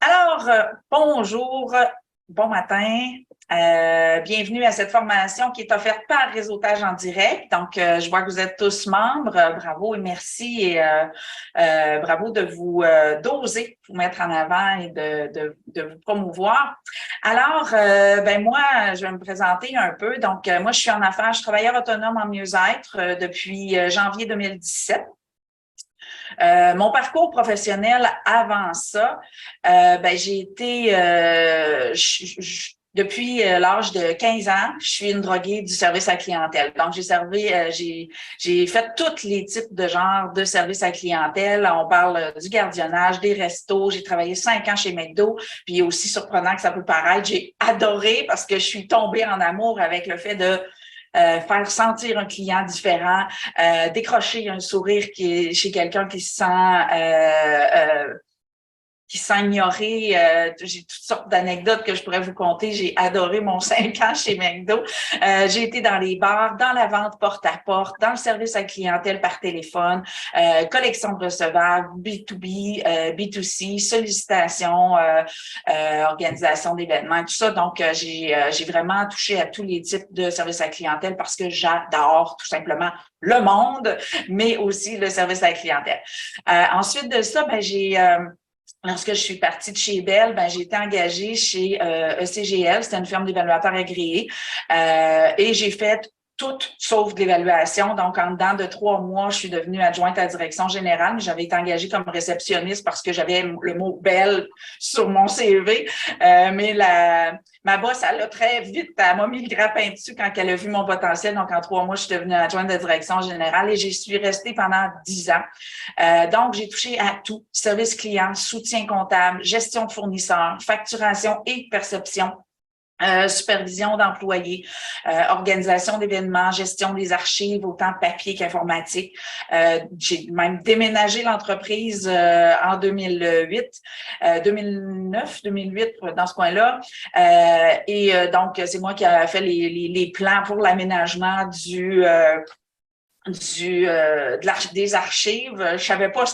Alors, bonjour, bon matin. Bienvenue à cette formation qui est offerte par Réseautage en direct. Donc, je vois que vous êtes tous membres. Bravo et merci et bravo de vous d'oser vous mettre en avant et de vous promouvoir. Alors, moi, je vais me présenter un peu. Donc, moi, je suis en affaires, je suis travailleur autonome en mieux-être depuis janvier 2017. Mon parcours professionnel avant ça, j'ai été depuis l'âge de 15 ans, je suis une droguée du service à la clientèle. Donc, j'ai fait tous les types de genres de services à la clientèle. On parle du gardiennage, des restos. J'ai travaillé 5 ans chez McDo. Puis aussi surprenant que ça peut paraître, j'ai adoré parce que je suis tombée en amour avec le fait de faire sentir un client différent, décrocher un sourire chez quelqu'un qui se sent ignoré. J'ai toutes sortes d'anecdotes que je pourrais vous conter. J'ai adoré mon 5 ans chez McDo. J'ai été dans les bars, dans la vente porte-à-porte, dans le service à la clientèle par téléphone, collection de recevables, B2B, B2C, sollicitation, organisation d'événements, tout ça. Donc, j'ai vraiment touché à tous les types de services à la clientèle parce que j'adore tout simplement le monde, mais aussi le service à la clientèle. Ensuite de ça, lorsque je suis partie de chez Bell, j'ai été engagée chez ECGL, c'était une firme d'évaluateurs agréés, et j'ai fait tout sauf de l'évaluation. Donc, en dedans de 3 mois, je suis devenue adjointe à la direction générale, mais j'avais été engagée comme réceptionniste parce que j'avais le mot Bell sur mon CV. Ma boss, elle a très vite, elle m'a mis le grappin dessus quand elle a vu mon potentiel. Donc, en 3 mois, je suis devenue adjointe de direction générale et j'y suis restée pendant 10 ans. Donc, j'ai touché à tout: service client, soutien comptable, gestion de fournisseurs, facturation et perception. Supervision d'employés, organisation d'événements, gestion des archives, autant papier qu'informatique. J'ai même déménagé l'entreprise en 2008, 2008, dans ce coin-là. Donc, c'est moi qui ai fait les plans pour l'aménagement des archives. Je savais pas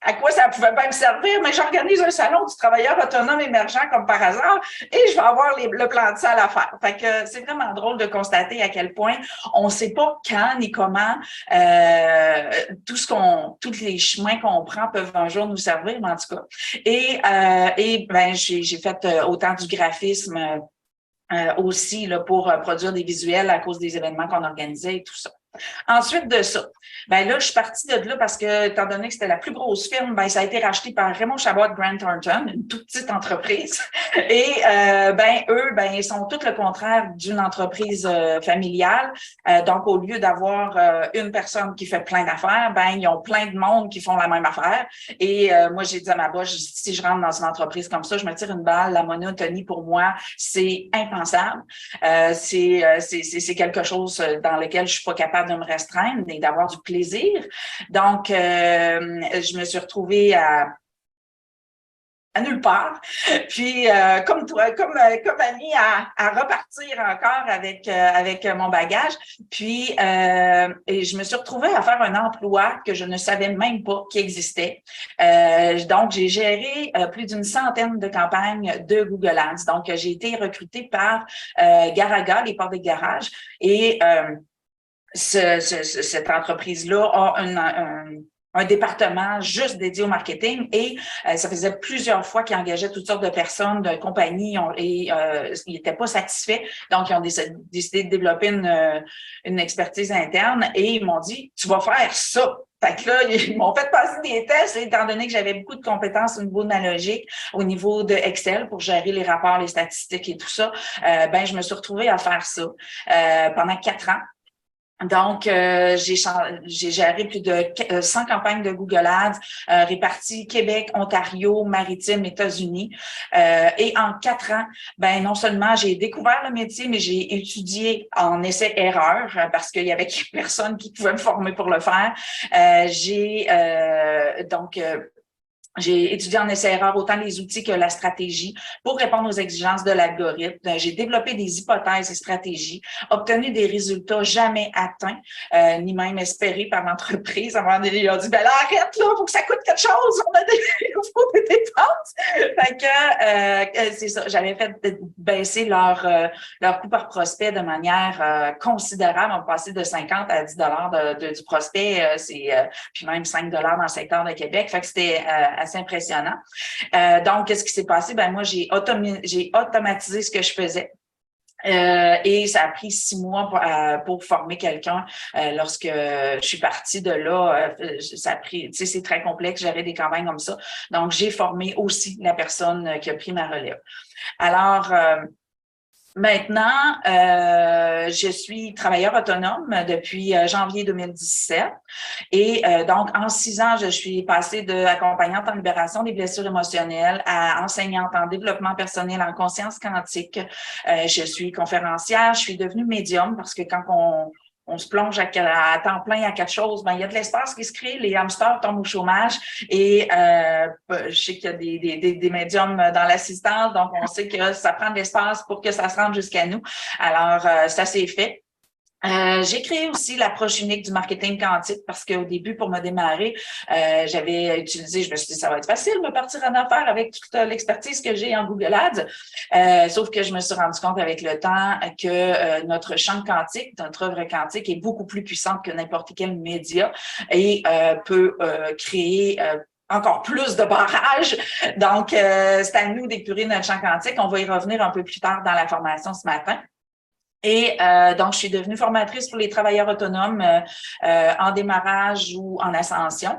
à quoi ça pouvait bien me servir, mais j'organise un salon du travailleur autonome émergent comme par hasard et je vais avoir le plan de salle à faire. Fait que c'est vraiment drôle de constater à quel point on sait pas quand ni comment tous les chemins qu'on prend peuvent un jour nous servir, mais en tout cas. J'ai fait autant du graphisme aussi là, pour produire des visuels à cause des événements qu'on organisait et tout ça. Ensuite de ça, là, je suis partie de là parce que, étant donné que c'était la plus grosse firme, ça a été racheté par Raymond Chabot de Grant Thornton, une toute petite entreprise. Et eux, ils sont tout le contraire d'une entreprise familiale. Donc, au lieu d'avoir une personne qui fait plein d'affaires, ils ont plein de monde qui font la même affaire. Et moi, j'ai dit à ma boss, si je rentre dans une entreprise comme ça, je me tire une balle. La monotonie, pour moi, c'est impensable. C'est quelque chose dans lequel je suis pas capable de me restreindre et d'avoir du plaisir. Donc, je me suis retrouvée à nulle part. Puis, comme toi, comme Annie, à repartir encore avec mon bagage. Puis, et je me suis retrouvée à faire un emploi que je ne savais même pas qui existait. Donc, j'ai géré plus d'une centaine de campagnes de Google Ads. Donc, j'ai été recrutée par Garaga, les portes des garages. Et cette entreprise-là a un département juste dédié au marketing et ça faisait plusieurs fois qu'ils engageaient toutes sortes de personnes, de compagnies ils n'étaient pas satisfaits. Donc, ils ont décidé de développer une expertise interne et ils m'ont dit, tu vas faire ça. Fait que là, ils m'ont fait passer des tests, étant donné que j'avais beaucoup de compétences au niveau de la logique, au niveau de Excel pour gérer les rapports, les statistiques et tout ça. Je me suis retrouvée à faire ça pendant 4 ans. Donc, j'ai géré plus de 100 campagnes de Google Ads réparties Québec, Ontario, Maritime, États-Unis. Et en 4 ans, non seulement j'ai découvert le métier, mais j'ai étudié en essai-erreur parce qu'il y avait personne qui pouvait me former pour le faire. J'ai étudié en essai-erreur autant les outils que la stratégie pour répondre aux exigences de l'algorithme. J'ai développé des hypothèses et stratégies, obtenu des résultats jamais atteints, ni même espérés par l'entreprise. À un moment donné, il a dit, ben là, arrête, là, faut que ça coûte quelque chose, on a faut des dépenses. Fait que, c'est ça, j'avais fait baisser leur coût par prospect de manière considérable. On passait de 50 à 10 du prospect, puis même 5 dans le secteur de Québec. Fait que c'était assez impressionnant. Donc, qu'est-ce qui s'est passé? Ben moi, j'ai automatisé ce que je faisais. Et ça a pris 6 mois pour former quelqu'un. Lorsque je suis partie de là, ça a pris, tu sais, c'est très complexe, gérer des campagnes comme ça. Donc, j'ai formé aussi la personne qui a pris ma relève. Alors, maintenant, je suis travailleur autonome depuis janvier 2017 et donc en 6 ans, je suis passée de accompagnante en libération des blessures émotionnelles à enseignante en développement personnel en conscience quantique. Je suis conférencière, je suis devenue médium parce que quand on se plonge à temps plein à quelque chose, ben il y a de l'espace qui se crée, les hamsters tombent au chômage et je sais qu'il y a des médiums dans l'assistance, donc on sait que ça prend de l'espace pour que ça se rende jusqu'à nous. Alors, ça s'est fait. J'ai créé aussi l'approche unique du marketing quantique parce qu'au début, pour me démarrer, j'avais utilisé, je me suis dit, ça va être facile de me partir en affaires avec toute l'expertise que j'ai en Google Ads. Sauf que je me suis rendu compte avec le temps que notre champ quantique, notre œuvre quantique est beaucoup plus puissante que n'importe quel média et peut créer encore plus de barrages. Donc, c'est à nous d'épurer notre champ quantique. On va y revenir un peu plus tard dans la formation ce matin. Et donc, je suis devenue formatrice pour les travailleurs autonomes en démarrage ou en ascension.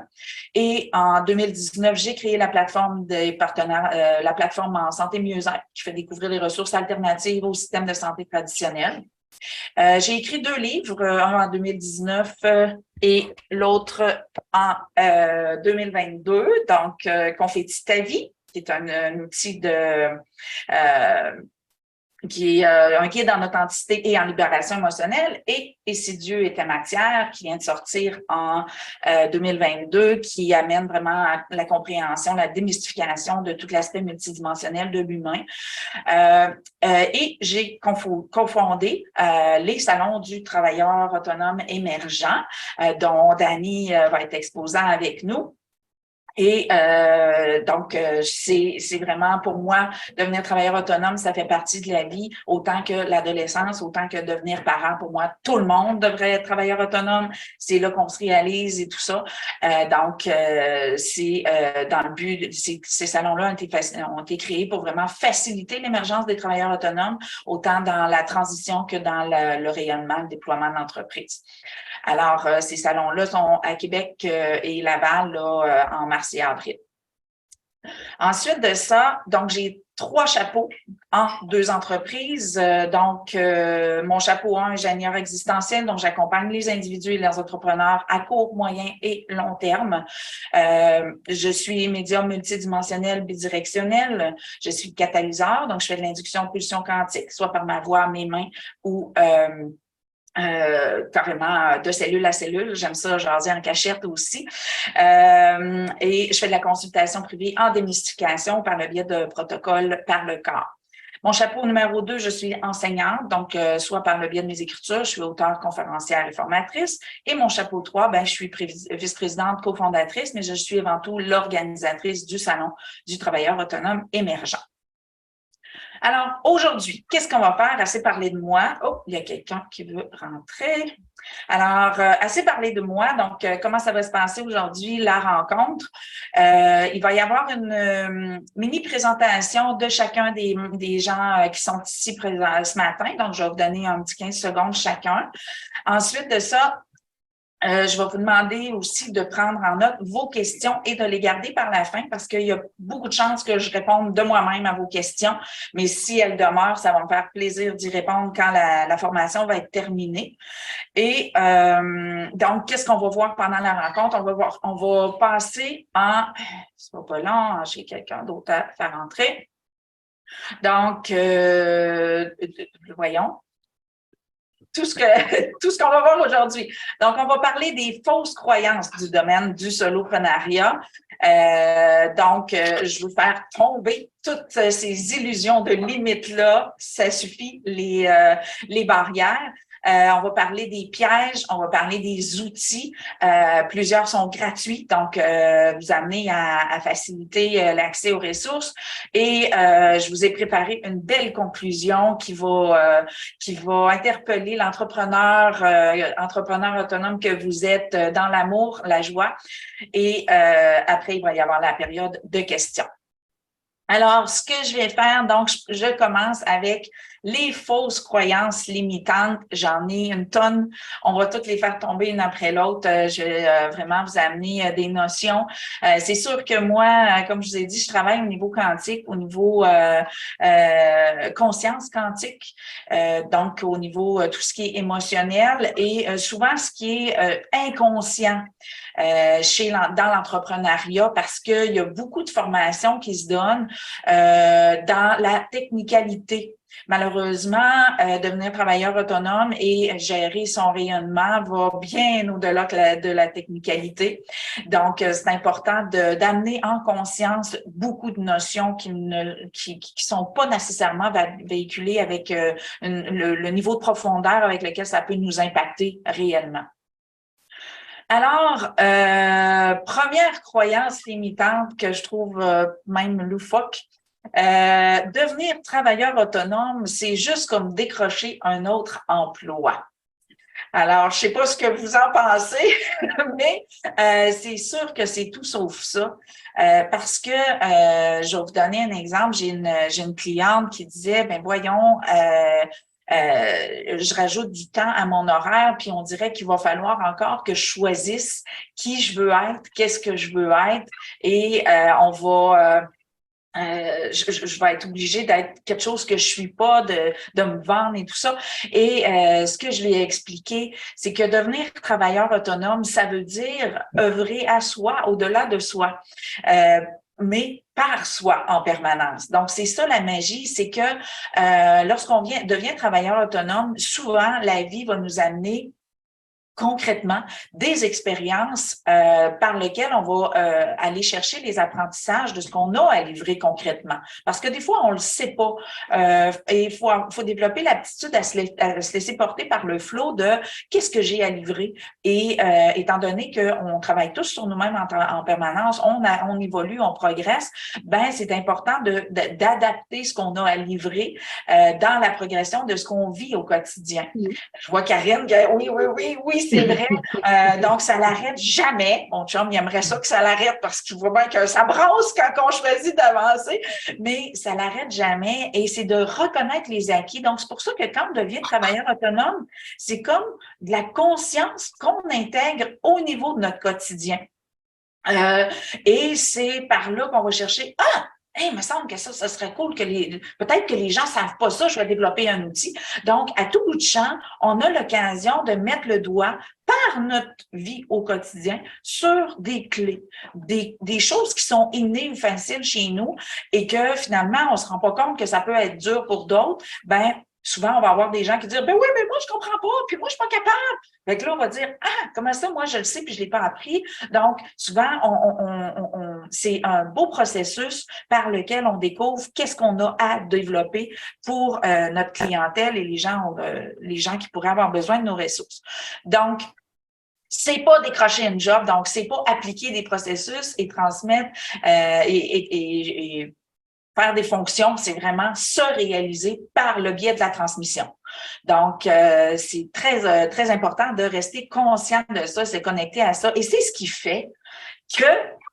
Et en 2019, j'ai créé la plateforme des partenaires, la plateforme en santé mieux-être qui fait découvrir les ressources alternatives au système de santé traditionnel. J'ai écrit 2 livres, un en 2019 et l'autre en 2022. Donc, Confetti ta vie, qui est un outil de qui est un guide en authenticité et en libération émotionnelle, et si Dieu était matière, qui vient de sortir en 2022, qui amène vraiment à la compréhension, la démystification de tout l'aspect multidimensionnel de l'humain. Et j'ai cofondé les salons du travailleur autonome émergent, dont Dani va être exposant avec nous. Et donc, c'est vraiment pour moi, devenir travailleur autonome, ça fait partie de la vie, autant que l'adolescence, autant que devenir parent. Pour moi, tout le monde devrait être travailleur autonome. C'est là qu'on se réalise et tout ça. Donc, c'est dans le but, ces salons-là ont été créés pour vraiment faciliter l'émergence des travailleurs autonomes, autant dans la transition que dans le rayonnement, le déploiement de l'entreprise. Alors, ces salons-là sont à Québec et Laval là, en mars et avril. Ensuite de ça, donc j'ai 3 chapeaux en 2 entreprises. Donc, mon chapeau 1, ingénieur existentiel, donc j'accompagne les individus et les entrepreneurs à court, moyen et long terme. Je suis médium multidimensionnel bidirectionnel. Je suis catalyseur, donc je fais de l'induction pulsion quantique, soit par ma voix, mes mains ou carrément de cellule à cellule. J'aime ça, jaser en cachette aussi. Et je fais de la consultation privée en démystification par le biais de protocoles par le corps. Mon chapeau numéro 2, je suis enseignante, donc soit par le biais de mes écritures, je suis auteure, conférencière et formatrice. Et mon chapeau 3, ben, je suis vice-présidente, cofondatrice, mais je suis avant tout l'organisatrice du Salon du travailleur autonome émergent. Alors, aujourd'hui, qu'est-ce qu'on va faire? Assez parler de moi. Oh, il y a quelqu'un qui veut rentrer. Alors, assez parler de moi. Donc, comment ça va se passer aujourd'hui, la rencontre? Il va y avoir une mini-présentation de chacun des gens qui sont ici présents ce matin. Donc, je vais vous donner un petit 15 secondes chacun. Ensuite de ça, je vais vous demander aussi de prendre en note vos questions et de les garder par la fin parce qu'il y a beaucoup de chances que je réponde de moi-même à vos questions. Mais si elles demeurent, ça va me faire plaisir d'y répondre quand la formation va être terminée. Et donc, qu'est-ce qu'on va voir pendant la rencontre? On va passer en... C'est pas long, j'ai quelqu'un d'autre à faire entrer. Donc, voyons. Tout ce qu'on va voir aujourd'hui. Donc, on va parler des fausses croyances du domaine du soloprenariat. Je veux faire tomber toutes ces illusions de limites-là. Ça suffit, les barrières. On va parler des pièges, on va parler des outils. Plusieurs sont gratuits, donc vous amener à faciliter l'accès aux ressources. Et je vous ai préparé une belle conclusion qui va interpeller entrepreneur autonome que vous êtes dans l'amour, la joie. Et après, il va y avoir la période de questions. Alors, ce que je vais faire, donc, je commence avec les fausses croyances limitantes. J'en ai une tonne. On va toutes les faire tomber une après l'autre. Je vais vraiment vous amener des notions. C'est sûr que moi, comme je vous ai dit, je travaille au niveau quantique, au niveau conscience quantique, donc au niveau tout ce qui est émotionnel et souvent ce qui est inconscient. Dans l'entrepreneuriat parce qu'il y a beaucoup de formations qui se donnent dans la technicalité. Malheureusement, devenir travailleur autonome et gérer son rayonnement va bien au-delà de la technicalité. Donc, c'est important d'amener en conscience beaucoup de notions qui sont pas nécessairement véhiculées avec le niveau de profondeur avec lequel ça peut nous impacter réellement. Alors, première croyance limitante que je trouve même loufoque, devenir travailleur autonome, c'est juste comme décrocher un autre emploi. Alors, je sais pas ce que vous en pensez, mais c'est sûr que c'est tout sauf ça. Parce que je vais vous donner un exemple. J'ai une cliente qui disait, ben voyons, je rajoute du temps à mon horaire, puis on dirait qu'il va falloir encore que je choisisse qui je veux être, qu'est-ce que je veux être, et je vais être obligée d'être quelque chose que je suis pas, de me vendre et tout ça. Et ce que je lui ai expliqué, c'est que devenir travailleur autonome, ça veut dire œuvrer à soi, au-delà de soi. Mais par soi en permanence. Donc, c'est ça la magie, c'est que lorsqu'on devient travailleur autonome, souvent, la vie va nous amener concrètement des expériences par lesquelles on va aller chercher les apprentissages de ce qu'on a à livrer concrètement. Parce que des fois, on le sait pas. Et il faut développer l'aptitude à se laisser porter par le flot de qu'est-ce que j'ai à livrer. Et étant donné qu'on travaille tous sur nous-mêmes en permanence, on évolue, on progresse, ben c'est important d'adapter ce qu'on a à livrer dans la progression de ce qu'on vit au quotidien. Je vois Karine, oui, c'est vrai. Donc, ça l'arrête jamais. Mon chum, il aimerait ça que ça l'arrête parce qu'il voit bien que ça brasse quand on choisit d'avancer, mais ça l'arrête jamais et c'est de reconnaître les acquis. Donc, c'est pour ça que quand on devient travailleur autonome, c'est comme de la conscience qu'on intègre au niveau de notre quotidien. Et c'est par là qu'on va chercher, il me semble que ça serait cool peut-être que les gens savent pas ça, je vais développer un outil. Donc, à tout bout de champ, on a l'occasion de mettre le doigt par notre vie au quotidien sur des clés, des choses qui sont innées ou faciles chez nous et que finalement, on se rend pas compte que ça peut être dur pour d'autres. Ben, souvent, on va avoir des gens qui disent, ben oui, mais moi, je comprends pas, puis moi, je suis pas capable. Fait que là, on va dire, comment ça, moi, je le sais, puis je l'ai pas appris. Donc, souvent, c'est un beau processus par lequel on découvre qu'est-ce qu'on a à développer pour notre clientèle et les gens qui pourraient avoir besoin de nos ressources. Donc, c'est pas décrocher une job, donc c'est pas appliquer des processus et transmettre et faire des fonctions, c'est vraiment se réaliser par le biais de la transmission. Donc, c'est très important de rester conscient de ça, se connecter à ça. Et c'est ce qui fait que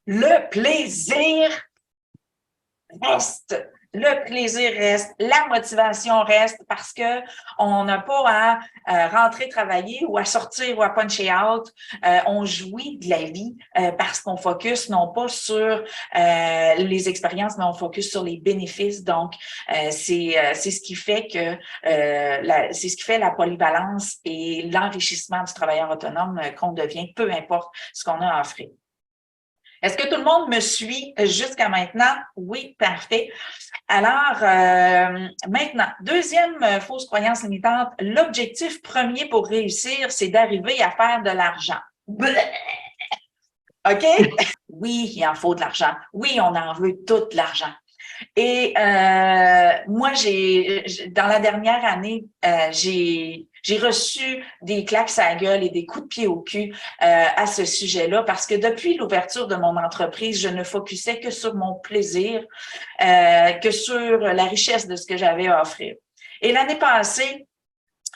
le plaisir reste. Le plaisir reste, la motivation reste parce que on n'a pas à rentrer travailler ou à sortir ou à puncher out. On jouit de la vie parce qu'on focus non pas sur les expériences, mais on focus sur les bénéfices. Donc, c'est ce qui fait que c'est ce qui fait la polyvalence et l'enrichissement du travailleur autonome qu'on devient, peu importe ce qu'on a à offrir. Est-ce que tout le monde me suit jusqu'à maintenant? Oui, parfait. Alors, maintenant, deuxième fausse croyance limitante, l'objectif premier pour réussir, c'est d'arriver à faire de l'argent. OK? Oui, il en faut de l'argent. Oui, on en veut tout l'argent. Et moi, dans la dernière année, j'ai reçu des claques à la gueule et des coups de pied au cul à ce sujet-là parce que depuis l'ouverture de mon entreprise, je ne focusais que sur mon plaisir, que sur la richesse de ce que j'avais à offrir. Et l'année passée,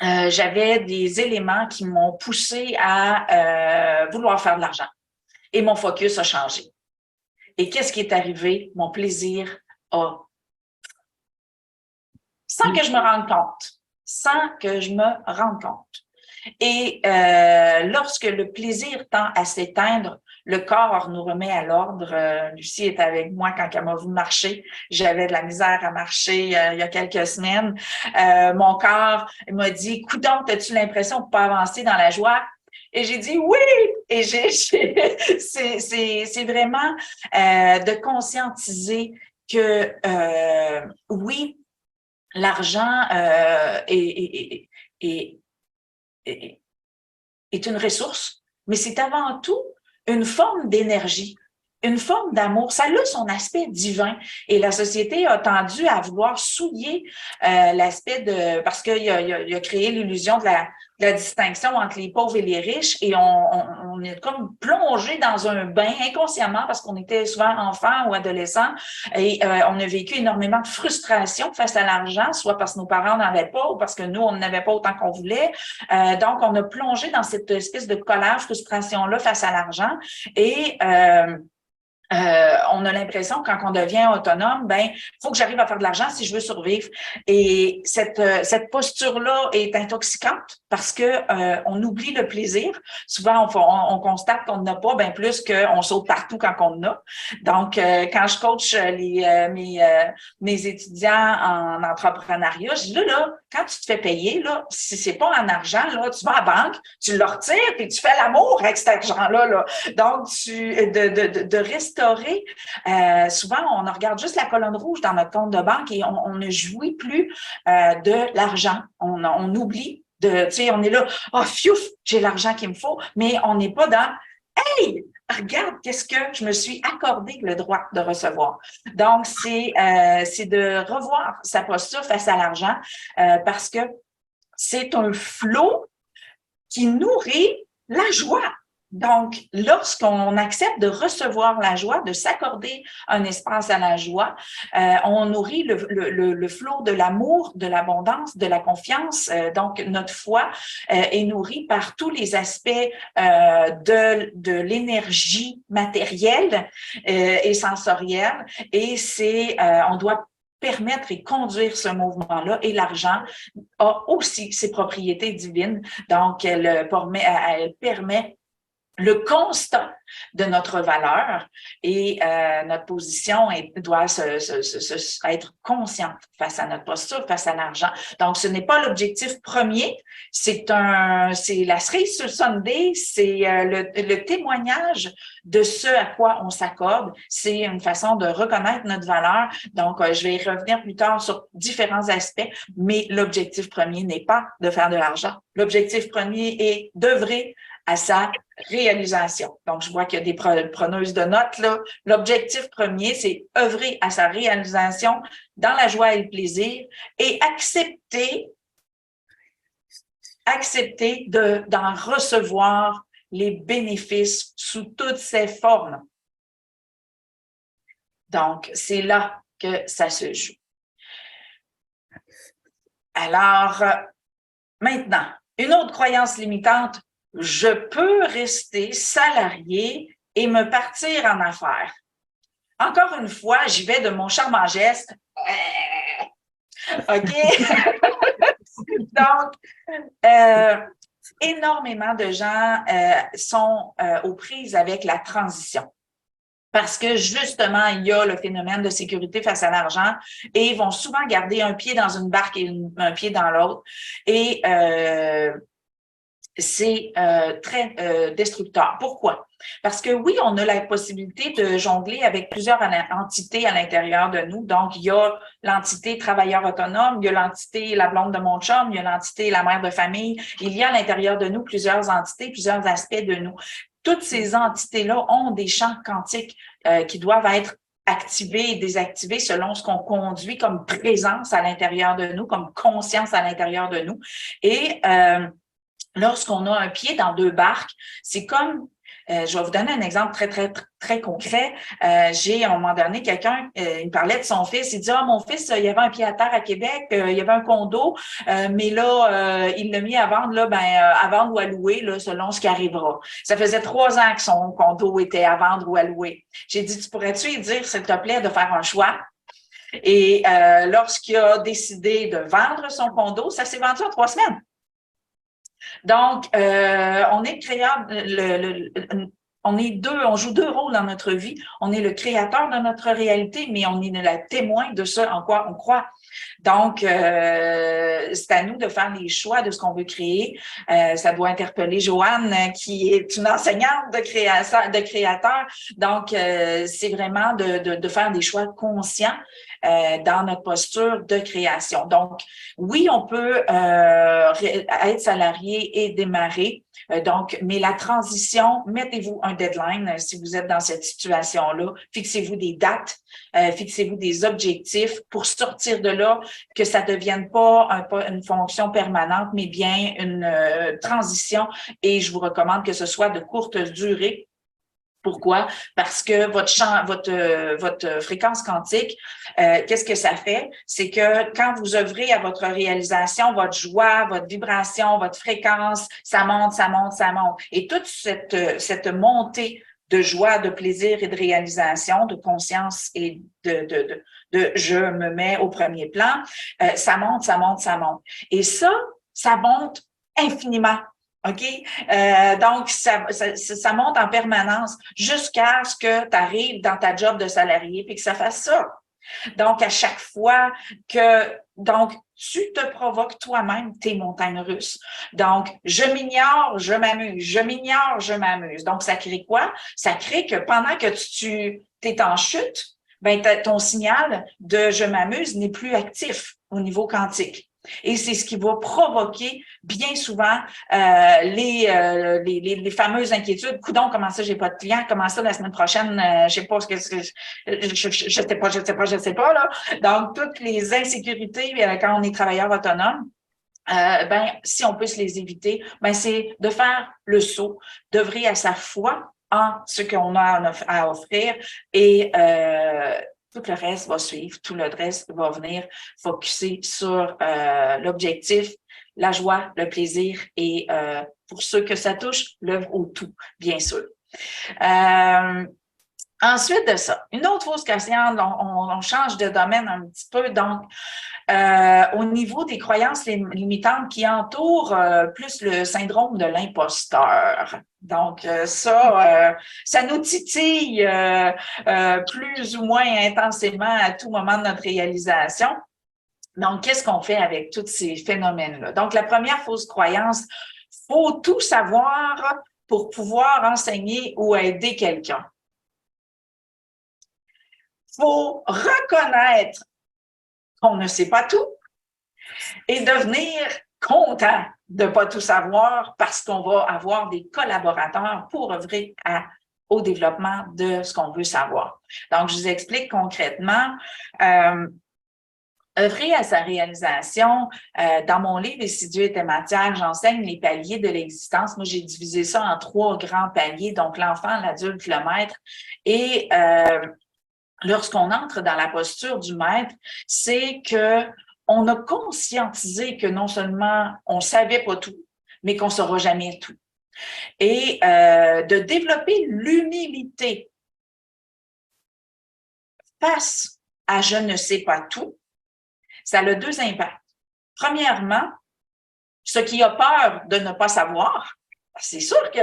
j'avais des éléments qui m'ont poussé à vouloir faire de l'argent. Et mon focus a changé. Et qu'est-ce qui est arrivé? Mon plaisir a sans que je me rende compte, sans que je me rende compte. Et lorsque le plaisir tend à s'éteindre, le corps nous remet à l'ordre. Lucie est avec moi quand elle m'a vu marcher. J'avais de la misère à marcher il y a quelques semaines. Mon corps m'a dit, coudonc, as-tu l'impression de ne pas avancer dans la joie? Et j'ai dit oui! Et c'est vraiment de conscientiser que oui, l'argent est une ressource, mais c'est avant tout une forme d'énergie, une forme d'amour. Ça a son aspect divin. Et la société a tendu à vouloir souiller l'aspect de... Parce qu'il a créé l'illusion de la distinction entre les pauvres et les riches et on est comme plongé dans un bain inconsciemment parce qu'on était souvent enfant ou adolescent et on a vécu énormément de frustration face à l'argent, soit parce que nos parents n'en avaient pas ou parce que nous, on n'en avait pas autant qu'on voulait. Donc, on a plongé dans cette espèce de colère, frustration-là face à l'argent et on a l'impression quand on devient autonome, faut que j'arrive à faire de l'argent si je veux survivre. Et cette posture-là est intoxicante parce que on oublie le plaisir. Souvent, on constate qu'on n'a pas, plus qu'on saute partout quand on en a. Donc, quand je coach mes étudiants en entrepreneuriat, je dis là, quand tu te fais payer, là, si c'est pas en argent, là, tu vas à la banque, tu le retires puis tu fais l'amour avec cet argent-là. Là. Donc, de restaurer. Souvent, on regarde juste la colonne rouge dans notre compte de banque et on ne jouit plus de l'argent. On oublie de, tu sais, on est là, oh, fiouf, j'ai l'argent qu'il me faut, mais on n'est pas dans, hey, regarde, qu'est-ce que je me suis accordé le droit de recevoir. Donc, c'est de revoir sa posture face à l'argent parce que c'est un flot qui nourrit la joie. Donc, lorsqu'on accepte de recevoir la joie, de s'accorder un espace à la joie, on nourrit le flot de l'amour, de l'abondance, de la confiance. Donc, notre foi est nourrie par tous les aspects de l'énergie matérielle et sensorielle. Et on doit permettre et conduire ce mouvement-là. Et l'argent a aussi ses propriétés divines. Donc, elle permet le constat de notre valeur et notre position doit être consciente face à notre posture, face à l'argent. Donc, ce n'est pas l'objectif premier, c'est la cerise sur le Sunday, c'est le témoignage de ce à quoi on s'accorde. C'est une façon de reconnaître notre valeur. Donc, je vais y revenir plus tard sur différents aspects, mais l'objectif premier n'est pas de faire de l'argent. L'objectif premier est d'œuvrer à sa réalisation. Donc, je vois qu'il y a des preneuses de notes là. L'objectif premier, c'est œuvrer à sa réalisation dans la joie et le plaisir et accepter d'en recevoir les bénéfices sous toutes ses formes. Donc, c'est là que ça se joue. Alors, maintenant, une autre croyance limitante, je peux rester salarié et me partir en affaires. Encore une fois, j'y vais de mon charmant geste. OK? Donc, énormément de gens sont aux prises avec la transition. Parce que justement, il y a le phénomène de sécurité face à l'argent et ils vont souvent garder un pied dans une barque et un pied dans l'autre. Et c'est très destructeur. Pourquoi? Parce que oui, on a la possibilité de jongler avec plusieurs entités à l'intérieur de nous. Donc, il y a l'entité travailleur autonome, il y a l'entité la blonde de mon chum, il y a l'entité la mère de famille. Il y a à l'intérieur de nous plusieurs entités, plusieurs aspects de nous. Toutes ces entités-là ont des champs quantiques qui doivent être activés et désactivés selon ce qu'on conduit comme présence à l'intérieur de nous, comme conscience à l'intérieur de nous. Et lorsqu'on a un pied dans deux barques, c'est comme, je vais vous donner un exemple très concret. J'ai, à un moment donné, quelqu'un, il me parlait de son fils. Il dit, mon fils, il y avait un pied à terre à Québec, il y avait un condo, mais là, il l'a mis à vendre, là, à vendre ou à louer, là, selon ce qui arrivera. Ça faisait 3 ans que son condo était à vendre ou à louer. J'ai dit, tu pourrais-tu lui dire, s'il te plaît, de faire un choix? Et lorsqu'il a décidé de vendre son condo, ça s'est vendu en 3 semaines. Donc, on est créateur, on joue 2 rôles dans notre vie. On est le créateur de notre réalité, mais on est le témoin de ce en quoi on croit. Donc, c'est à nous de faire les choix de ce qu'on veut créer. Ça doit interpeller Joanne, qui est une enseignante de créateur. Donc, c'est vraiment de faire des choix conscients dans notre posture de création. Donc, oui, on peut être salarié et démarrer. Donc, mais la transition, mettez-vous un deadline si vous êtes dans cette situation-là. Fixez-vous des dates, fixez-vous des objectifs pour sortir de là, que ça ne devienne pas une fonction permanente, mais bien une transition. Et je vous recommande que ce soit de courte durée. Pourquoi? Parce que votre fréquence quantique, qu'est-ce que ça fait? C'est que quand vous œuvrez à votre réalisation, votre joie, votre vibration, votre fréquence, ça monte, ça monte, ça monte. Et toute cette montée de joie, de plaisir et de réalisation, de conscience et de je me mets au premier plan, ça monte, ça monte, ça monte. Et ça monte infiniment. OK? Donc, ça monte en permanence jusqu'à ce que tu arrives dans ta job de salarié et que ça fasse ça. Donc, à chaque fois donc, tu te provoques toi-même tes montagnes russes. Donc, je m'ignore, je m'amuse. Je m'ignore, je m'amuse. Donc, ça crée quoi? Ça crée que pendant que tu es en chute, ben, ton signal de je m'amuse n'est plus actif au niveau quantique. Et c'est ce qui va provoquer bien souvent les fameuses inquiétudes. Coudon, comment ça, j'ai pas de clients? Comment ça, la semaine prochaine, je sais pas ce que je sais pas, là. Donc, toutes les insécurités quand on est travailleur autonome, si on peut se les éviter, c'est de faire le saut, d'œuvrer à sa foi en ce qu'on a à offrir et tout le reste va suivre, tout le reste va venir focusser sur l'objectif, la joie, le plaisir et pour ceux que ça touche, l'œuvre au tout, bien sûr. Ensuite de ça, une autre fausse croyance, on change de domaine un petit peu, donc au niveau des croyances limitantes qui entourent plus le syndrome de l'imposteur. Donc, ça nous titille plus ou moins intensément à tout moment de notre réalisation. Donc, qu'est-ce qu'on fait avec tous ces phénomènes-là? Donc, la première fausse croyance, faut tout savoir pour pouvoir enseigner ou aider quelqu'un. Faut reconnaître qu'on ne sait pas tout et devenir content de ne pas tout savoir parce qu'on va avoir des collaborateurs pour œuvrer au développement de ce qu'on veut savoir. Donc, je vous explique concrètement. Œuvrer à sa réalisation, dans mon livre « Les si Dieu était matière », j'enseigne les paliers de l'existence. Moi, j'ai divisé ça en 3 grands paliers, donc l'enfant, l'adulte, le maître. Et lorsqu'on entre dans la posture du maître, c'est que on a conscientisé que non seulement on savait pas tout, mais qu'on saura jamais tout. Et de développer l'humilité face à je ne sais pas tout, ça a 2 impacts. Premièrement, ce qui a peur de ne pas savoir, c'est sûr que,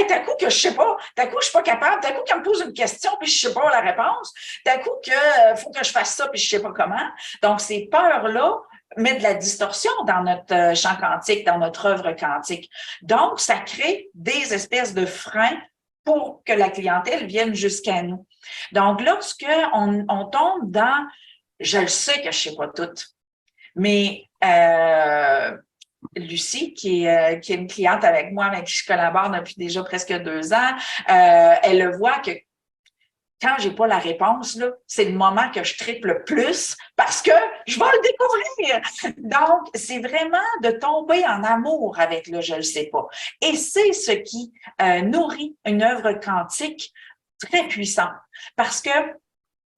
d'un coup que je sais pas, d'un coup je suis pas capable, d'un coup qu'on me pose une question puis je sais pas la réponse, d'un coup que faut que je fasse ça puis je sais pas comment. Donc ces peurs-là met de la distorsion dans notre champ quantique, dans notre œuvre quantique. Donc, ça crée des espèces de freins pour que la clientèle vienne jusqu'à nous. Donc, lorsque on tombe dans « je le sais que je sais pas tout », mais Lucie, qui est une cliente avec moi, avec qui je collabore depuis déjà presque 2 ans, elle le voit que quand j'ai pas la réponse, là, c'est le moment que je triple le plus parce que je vais le découvrir. Donc, c'est vraiment de tomber en amour avec le « je le sais pas ». Et c'est ce qui nourrit une œuvre quantique très puissante. Parce que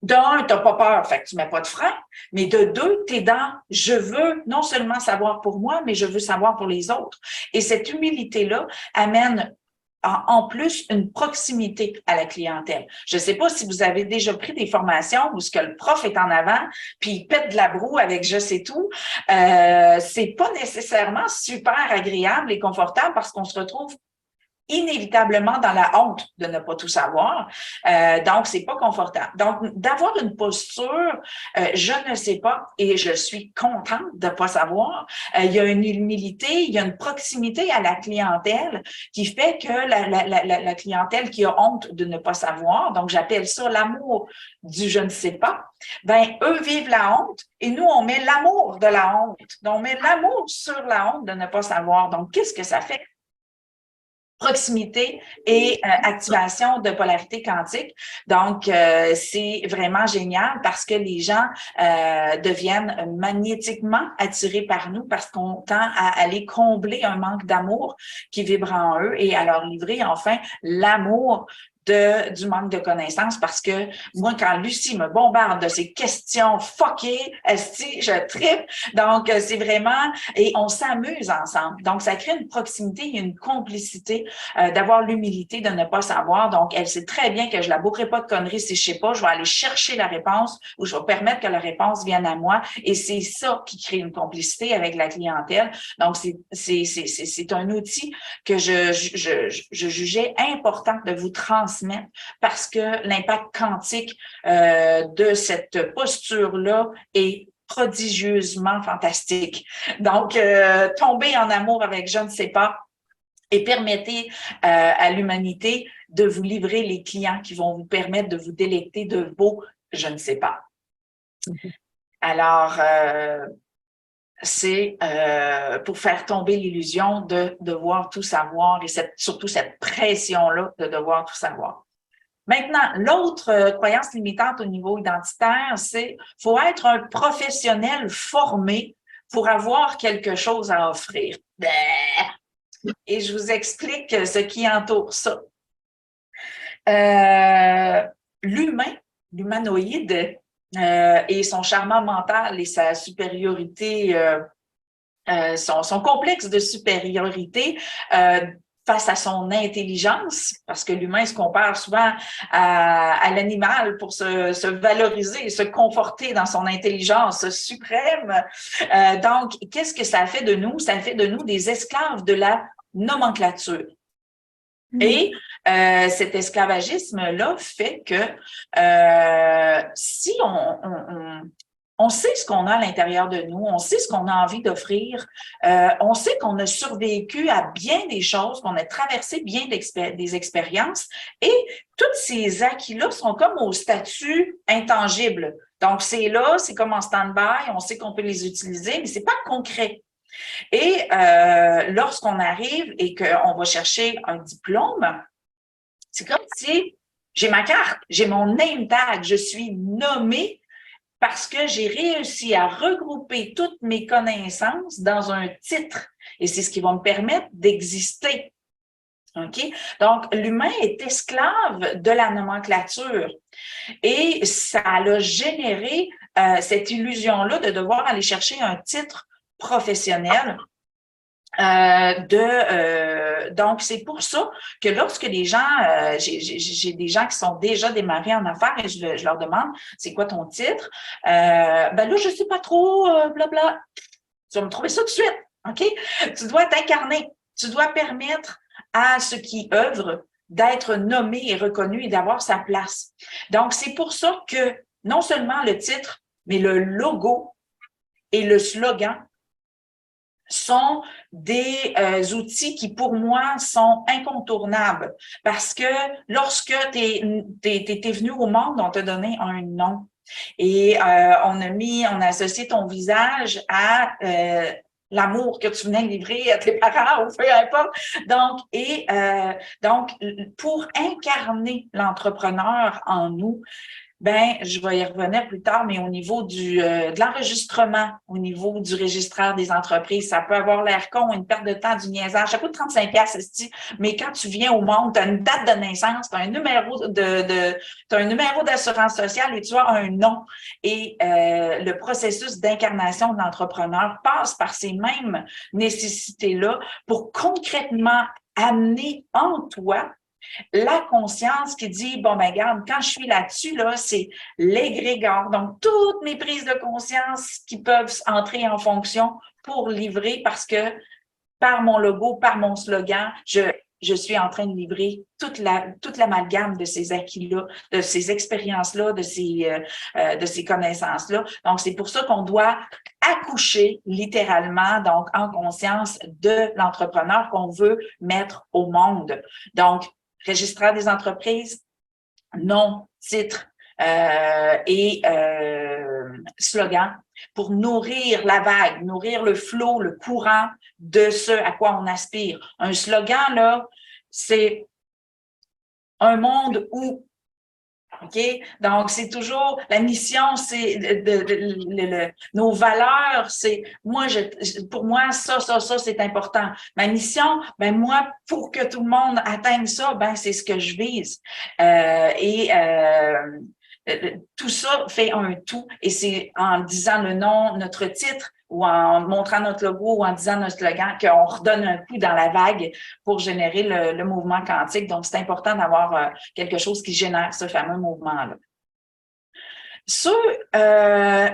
d'un, tu n'as pas peur, fait que tu mets pas de frein, mais de deux, tu es dans « je veux non seulement savoir pour moi, mais je veux savoir pour les autres ». Et cette humilité-là amène en plus une proximité à la clientèle. Je ne sais pas si vous avez déjà pris des formations où ce que le prof est en avant, puis il pète de la broue avec je sais tout. C'est pas nécessairement super agréable et confortable parce qu'on se retrouve inévitablement dans la honte de ne pas tout savoir. Donc, c'est pas confortable. Donc, d'avoir une posture, je ne sais pas et je suis contente de pas savoir. Il y a une humilité, il y a une proximité à la clientèle qui fait que la clientèle qui a honte de ne pas savoir, donc j'appelle ça l'amour du je ne sais pas, ben eux vivent la honte et nous, on met l'amour de la honte. Donc, on met l'amour sur la honte de ne pas savoir. Donc, qu'est-ce que ça fait? Proximité et activation de polarité quantique. Donc, c'est vraiment génial parce que les gens deviennent magnétiquement attirés par nous parce qu'on tend à aller combler un manque d'amour qui vibre en eux et à leur livrer enfin l'amour du manque de connaissances parce que moi, quand Lucie me bombarde de ces questions fuckées, esti, je trippe. Donc, c'est vraiment... Et on s'amuse ensemble. Donc, ça crée une proximité et une complicité d'avoir l'humilité de ne pas savoir. Donc, elle sait très bien que je la bourrerai pas de conneries si je sais pas. Je vais aller chercher la réponse ou je vais permettre que la réponse vienne à moi. Et c'est ça qui crée une complicité avec la clientèle. Donc, c'est un outil que je jugeais important de vous transmettre parce que l'impact quantique de cette posture-là est prodigieusement fantastique. Donc, tomber en amour avec je ne sais pas et permettez à l'humanité de vous livrer les clients qui vont vous permettre de vous délecter de vos je ne sais pas. Alors, c'est pour faire tomber l'illusion de devoir tout savoir et surtout cette pression-là de devoir tout savoir. Maintenant, l'autre croyance limitante au niveau identitaire, c'est faut être un professionnel formé pour avoir quelque chose à offrir. Et je vous explique ce qui entoure ça. L'humanoïde et son charmant mental et sa supériorité, son complexe de supériorité face à son intelligence, parce que l'humain se compare souvent à l'animal pour se valoriser et se conforter dans son intelligence suprême. Donc, qu'est-ce que ça fait de nous? Ça fait de nous des esclaves de la nomenclature. Et cet esclavagisme-là fait que si on sait ce qu'on a à l'intérieur de nous, on sait ce qu'on a envie d'offrir, on sait qu'on a survécu à bien des choses, qu'on a traversé bien des expériences et tous ces acquis-là sont comme au statut intangible. Donc, c'est là, c'est comme en stand-by, on sait qu'on peut les utiliser, mais c'est pas concret. Et lorsqu'on arrive et qu'on va chercher un diplôme, c'est comme si j'ai ma carte, j'ai mon name tag, je suis nommée parce que j'ai réussi à regrouper toutes mes connaissances dans un titre. Et c'est ce qui va me permettre d'exister. OK? Donc, l'humain est esclave de la nomenclature. Et ça a généré cette illusion-là de devoir aller chercher un titre professionnel. Donc, c'est pour ça que lorsque les gens, j'ai des gens qui sont déjà démarrés en affaires et je leur demande, c'est quoi ton titre? Ben là, je sais pas trop, blabla. Tu vas me trouver ça tout de suite, OK? Tu dois t'incarner. Tu dois permettre à ceux qui œuvrent d'être nommés et reconnus et d'avoir sa place. Donc, c'est pour ça que non seulement le titre, mais le logo et le slogan sont des outils qui, pour moi, sont incontournables parce que lorsque t'es venu au monde, on t'a donné un nom et on a associé ton visage à l'amour que tu venais livrer à tes parents ou peu importe. Donc, pour incarner l'entrepreneur en nous, ben, je vais y revenir plus tard, mais au niveau de l'enregistrement, au niveau du registraire des entreprises, ça peut avoir l'air con, une perte de temps, du niaisage. Ça coûte 35 $, mais quand tu viens au monde, tu as une date de naissance, tu as un numéro t'as un numéro d'assurance sociale et tu as un nom. Et le processus d'incarnation de l'entrepreneur passe par ces mêmes nécessités-là pour concrètement amener en toi la conscience qui dit, bon, ben, regarde, quand je suis là-dessus, là, c'est l'égrégore. Donc, toutes mes prises de conscience qui peuvent entrer en fonction pour livrer parce que par mon logo, par mon slogan, je suis en train de livrer toute l'amalgame de ces acquis-là, de ces expériences-là, de ces connaissances-là. Donc, c'est pour ça qu'on doit accoucher littéralement, donc en conscience de l'entrepreneur qu'on veut mettre au monde. Donc, registraire des entreprises, nom, titre et slogan pour nourrir la vague, nourrir le flot, le courant de ce à quoi on aspire. Un slogan, là, c'est un monde où, OK? Donc, c'est toujours, la mission, c'est nos valeurs, c'est, pour moi, ça, c'est important. Ma mission, ben moi, pour que tout le monde atteigne ça, ben c'est ce que je vise. Tout ça fait un tout et c'est en disant le nom, notre titre ou en montrant notre logo ou en disant notre slogan qu'on redonne un coup dans la vague pour générer le mouvement quantique. Donc, c'est important d'avoir quelque chose qui génère ce fameux mouvement-là.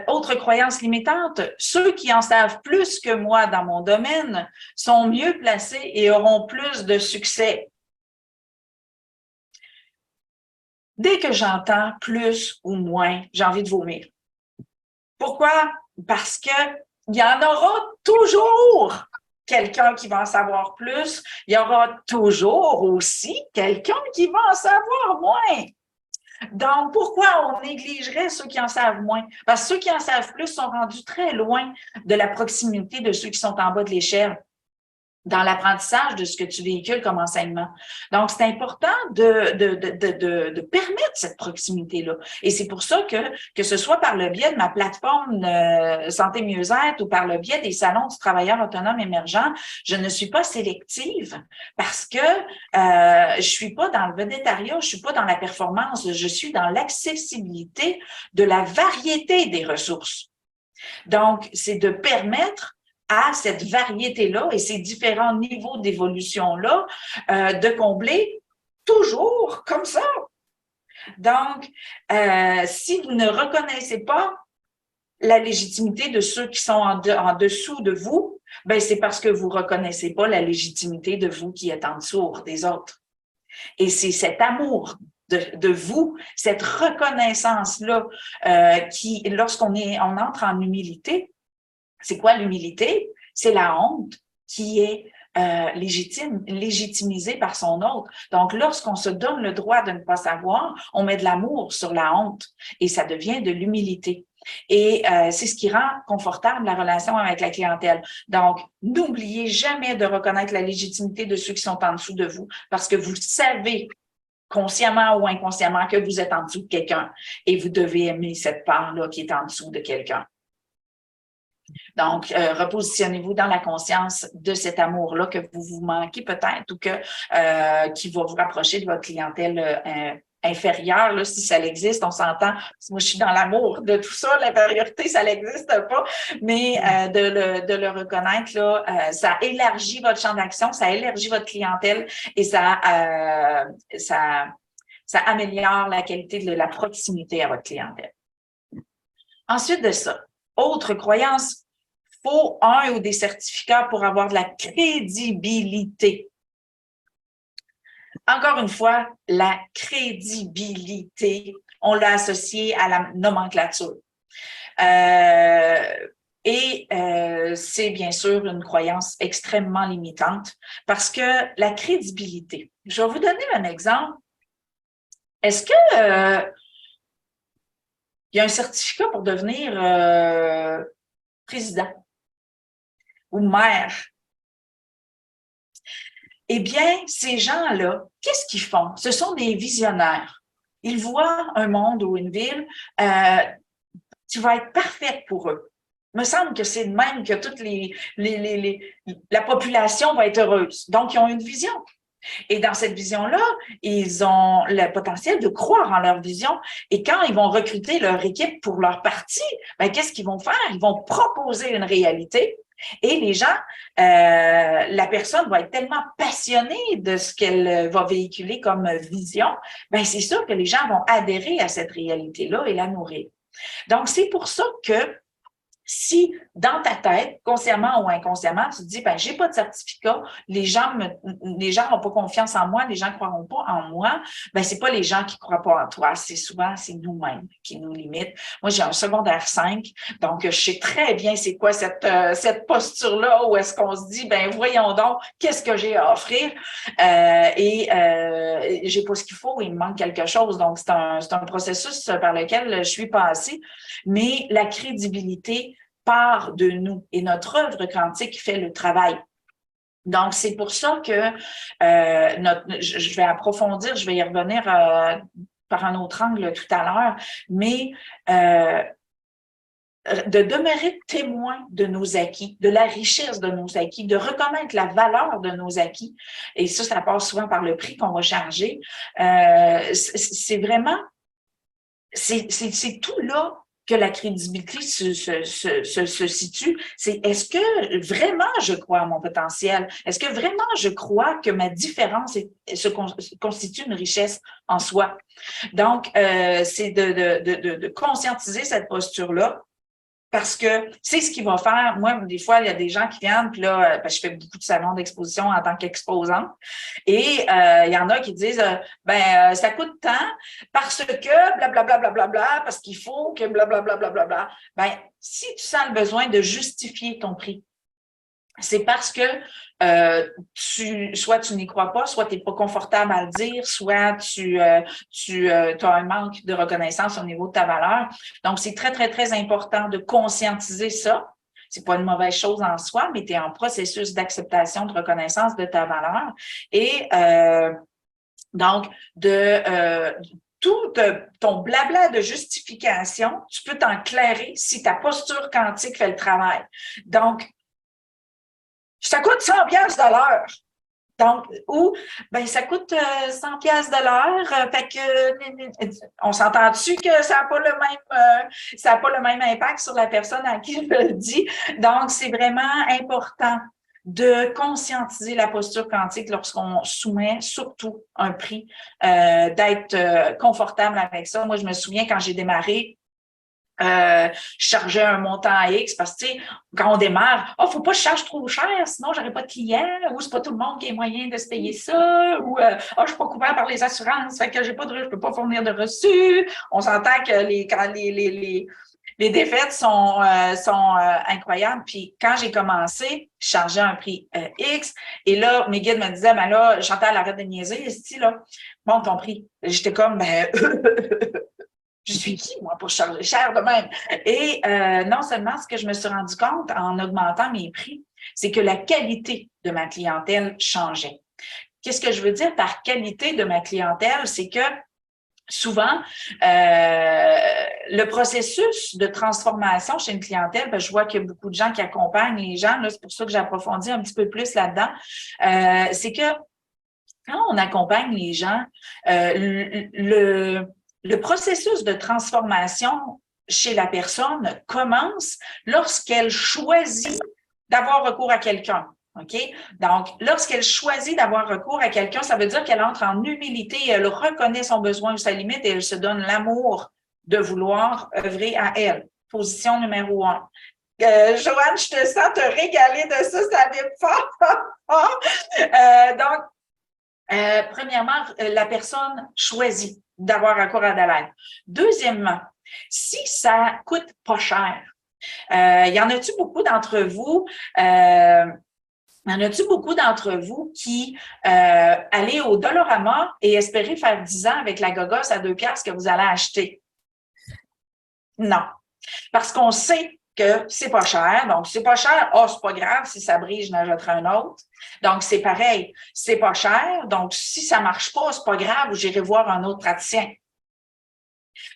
Autre croyance limitante, ceux qui en savent plus que moi dans mon domaine sont mieux placés et auront plus de succès. Dès que j'entends plus ou moins, j'ai envie de vomir. Pourquoi? Parce que il y en aura toujours quelqu'un qui va en savoir plus. Il y aura toujours aussi quelqu'un qui va en savoir moins. Donc, pourquoi on négligerait ceux qui en savent moins? Parce que ceux qui en savent plus sont rendus très loin de la proximité de ceux qui sont en bas de l'échelle dans l'apprentissage de ce que tu véhicules comme enseignement. Donc, c'est important de permettre cette proximité-là. Et c'est pour ça que ce soit par le biais de ma plateforme Santé Mieux-être ou par le biais des salons du travailleur autonome émergent, je ne suis pas sélective parce que je suis pas dans le védétariat, je suis pas dans la performance, je suis dans l'accessibilité de la variété des ressources. Donc, c'est de permettre à cette variété-là et ces différents niveaux d'évolution-là de combler toujours comme ça. Donc, si vous ne reconnaissez pas la légitimité de ceux qui sont en dessous de vous, ben c'est parce que vous reconnaissez pas la légitimité de vous qui êtes en dessous des autres. Et c'est cet amour de vous, cette reconnaissance-là qui, lorsqu'on entre en humilité, c'est quoi l'humilité? C'est la honte qui est légitimisée par son autre. Donc, lorsqu'on se donne le droit de ne pas savoir, on met de l'amour sur la honte et ça devient de l'humilité. Et c'est ce qui rend confortable la relation avec la clientèle. Donc, n'oubliez jamais de reconnaître la légitimité de ceux qui sont en dessous de vous parce que vous savez consciemment ou inconsciemment que vous êtes en dessous de quelqu'un et vous devez aimer cette part-là qui est en dessous de quelqu'un. Donc, repositionnez-vous dans la conscience de cet amour-là que vous vous manquez peut-être ou qui va vous rapprocher de votre clientèle inférieure, là, si ça existe, on s'entend. Moi, je suis dans l'amour de tout ça, l'infériorité, ça n'existe pas, mais de le reconnaître, là, ça élargit votre champ d'action, ça élargit votre clientèle et ça améliore la qualité de la proximité à votre clientèle. Ensuite de ça, autre croyance, faut un ou des certificats pour avoir de la crédibilité. Encore une fois, la crédibilité, on l'a associée à la nomenclature. Et c'est bien sûr une croyance extrêmement limitante parce que la crédibilité. Je vais vous donner un exemple. Est-ce que il y a un certificat pour devenir président ou maire? Eh bien, ces gens-là, qu'est-ce qu'ils font? Ce sont des visionnaires. Ils voient un monde ou une ville qui va être parfaite pour eux. Il me semble que c'est de même que toute la population va être heureuse. Donc, ils ont une vision. Et dans cette vision-là, ils ont le potentiel de croire en leur vision. Et quand ils vont recruter leur équipe pour leur parti, ben, qu'est-ce qu'ils vont faire? Ils vont proposer une réalité. Et les gens, la personne va être tellement passionnée de ce qu'elle va véhiculer comme vision, ben c'est sûr que les gens vont adhérer à cette réalité-là et la nourrir. Donc, c'est pour ça que si dans ta tête, consciemment ou inconsciemment, tu te dis, ben, j'ai pas de certificat, les gens n'ont pas confiance en moi, les gens ne croiront pas en moi, ben, c'est pas les gens qui croient pas en toi, c'est nous-mêmes qui nous limitent. Moi, j'ai un secondaire 5, donc je sais très bien c'est quoi cette posture-là où est-ce qu'on se dit, ben, voyons donc, qu'est-ce que j'ai à offrir? J'ai pas ce qu'il faut, il me manque quelque chose. Donc, c'est un processus par lequel je suis passée. Mais la crédibilité part de nous et notre œuvre quantique fait le travail. Donc, c'est pour ça que je vais approfondir, je vais y revenir par un autre angle tout à l'heure, mais de demeurer témoin de nos acquis, de la richesse de nos acquis, de reconnaître la valeur de nos acquis. Et ça passe souvent par le prix qu'on va charger. C'est vraiment, c'est tout là que la crédibilité se situe. C'est est-ce que vraiment je crois à mon potentiel? Est-ce que vraiment je crois que ma différence constitue une richesse en soi? Donc, c'est de conscientiser cette posture-là. Parce que c'est ce qui va faire. Moi, des fois, il y a des gens qui viennent, puis là, je fais beaucoup de salons d'exposition en tant qu'exposante. Et il y en a qui disent ça coûte tant parce que blablabla, blablabla, parce qu'il faut que blablabla, blablabla. Ben, si tu sens le besoin de justifier ton prix, c'est parce que soit tu n'y crois pas, soit tu n'es pas confortable à le dire, soit tu as un manque de reconnaissance au niveau de ta valeur. Donc, c'est très, très, très important de conscientiser ça. C'est pas une mauvaise chose en soi, mais tu es en processus d'acceptation, de reconnaissance de ta valeur. Et donc, tout ton blabla de justification, tu peux t'en clairer si ta posture quantique fait le travail. Donc, ça coûte 100 pièces de l'heure. Donc, ça coûte 100 pièces de l'heure. Fait que, on s'entend dessus que ça n'a pas le même impact sur la personne à qui je le dis. Donc, c'est vraiment important de conscientiser la posture quantique lorsqu'on soumet surtout un prix, d'être confortable avec ça. Moi, je me souviens quand j'ai démarré, je chargeais un montant X parce que, tu sais, quand on démarre, faut pas que je charge trop cher, sinon j'aurai pas de clients, ou c'est pas tout le monde qui a moyen de se payer ça, ou je suis pas couvert par les assurances, fait que je peux pas fournir de reçus. On s'entend que les défaites sont incroyables. Puis quand j'ai commencé, je chargeais un prix X, et là, mes guides me disaient, ben là, Chantal, arrête de niaiser, ici, là, monte ton prix. J'étais comme, je suis qui, moi, pour charger cher de même? Et non seulement ce que je me suis rendu compte en augmentant mes prix, c'est que la qualité de ma clientèle changeait. Qu'est-ce que je veux dire par qualité de ma clientèle? C'est que souvent, le processus de transformation chez une clientèle, je vois qu'il y a beaucoup de gens qui accompagnent les gens, là, c'est pour ça que j'approfondis un petit peu plus là-dedans, c'est que quand on accompagne les gens, le processus de transformation chez la personne commence lorsqu'elle choisit d'avoir recours à quelqu'un. OK? Donc, lorsqu'elle choisit d'avoir recours à quelqu'un, ça veut dire qu'elle entre en humilité, elle reconnaît son besoin ou sa limite et elle se donne l'amour de vouloir œuvrer à elle. Position numéro 1. Joanne, je te sens te régaler de ça, ça vibre fort. Premièrement, la personne choisit d'avoir recours à de l'aide. Deuxièmement, si ça coûte pas cher, Y en a-tu beaucoup d'entre vous y en a-tu beaucoup d'entre vous qui allez au Dollarama et espérez faire 10 ans avec la gogosse à 2 piastres que vous allez acheter? Non. Parce qu'on sait que c'est pas cher. Donc, c'est pas cher. Oh, c'est pas grave. Si ça brise, je n'achèterai un autre. Donc, c'est pareil. C'est pas cher. Donc, si ça marche pas, c'est pas grave. J'irai voir un autre praticien.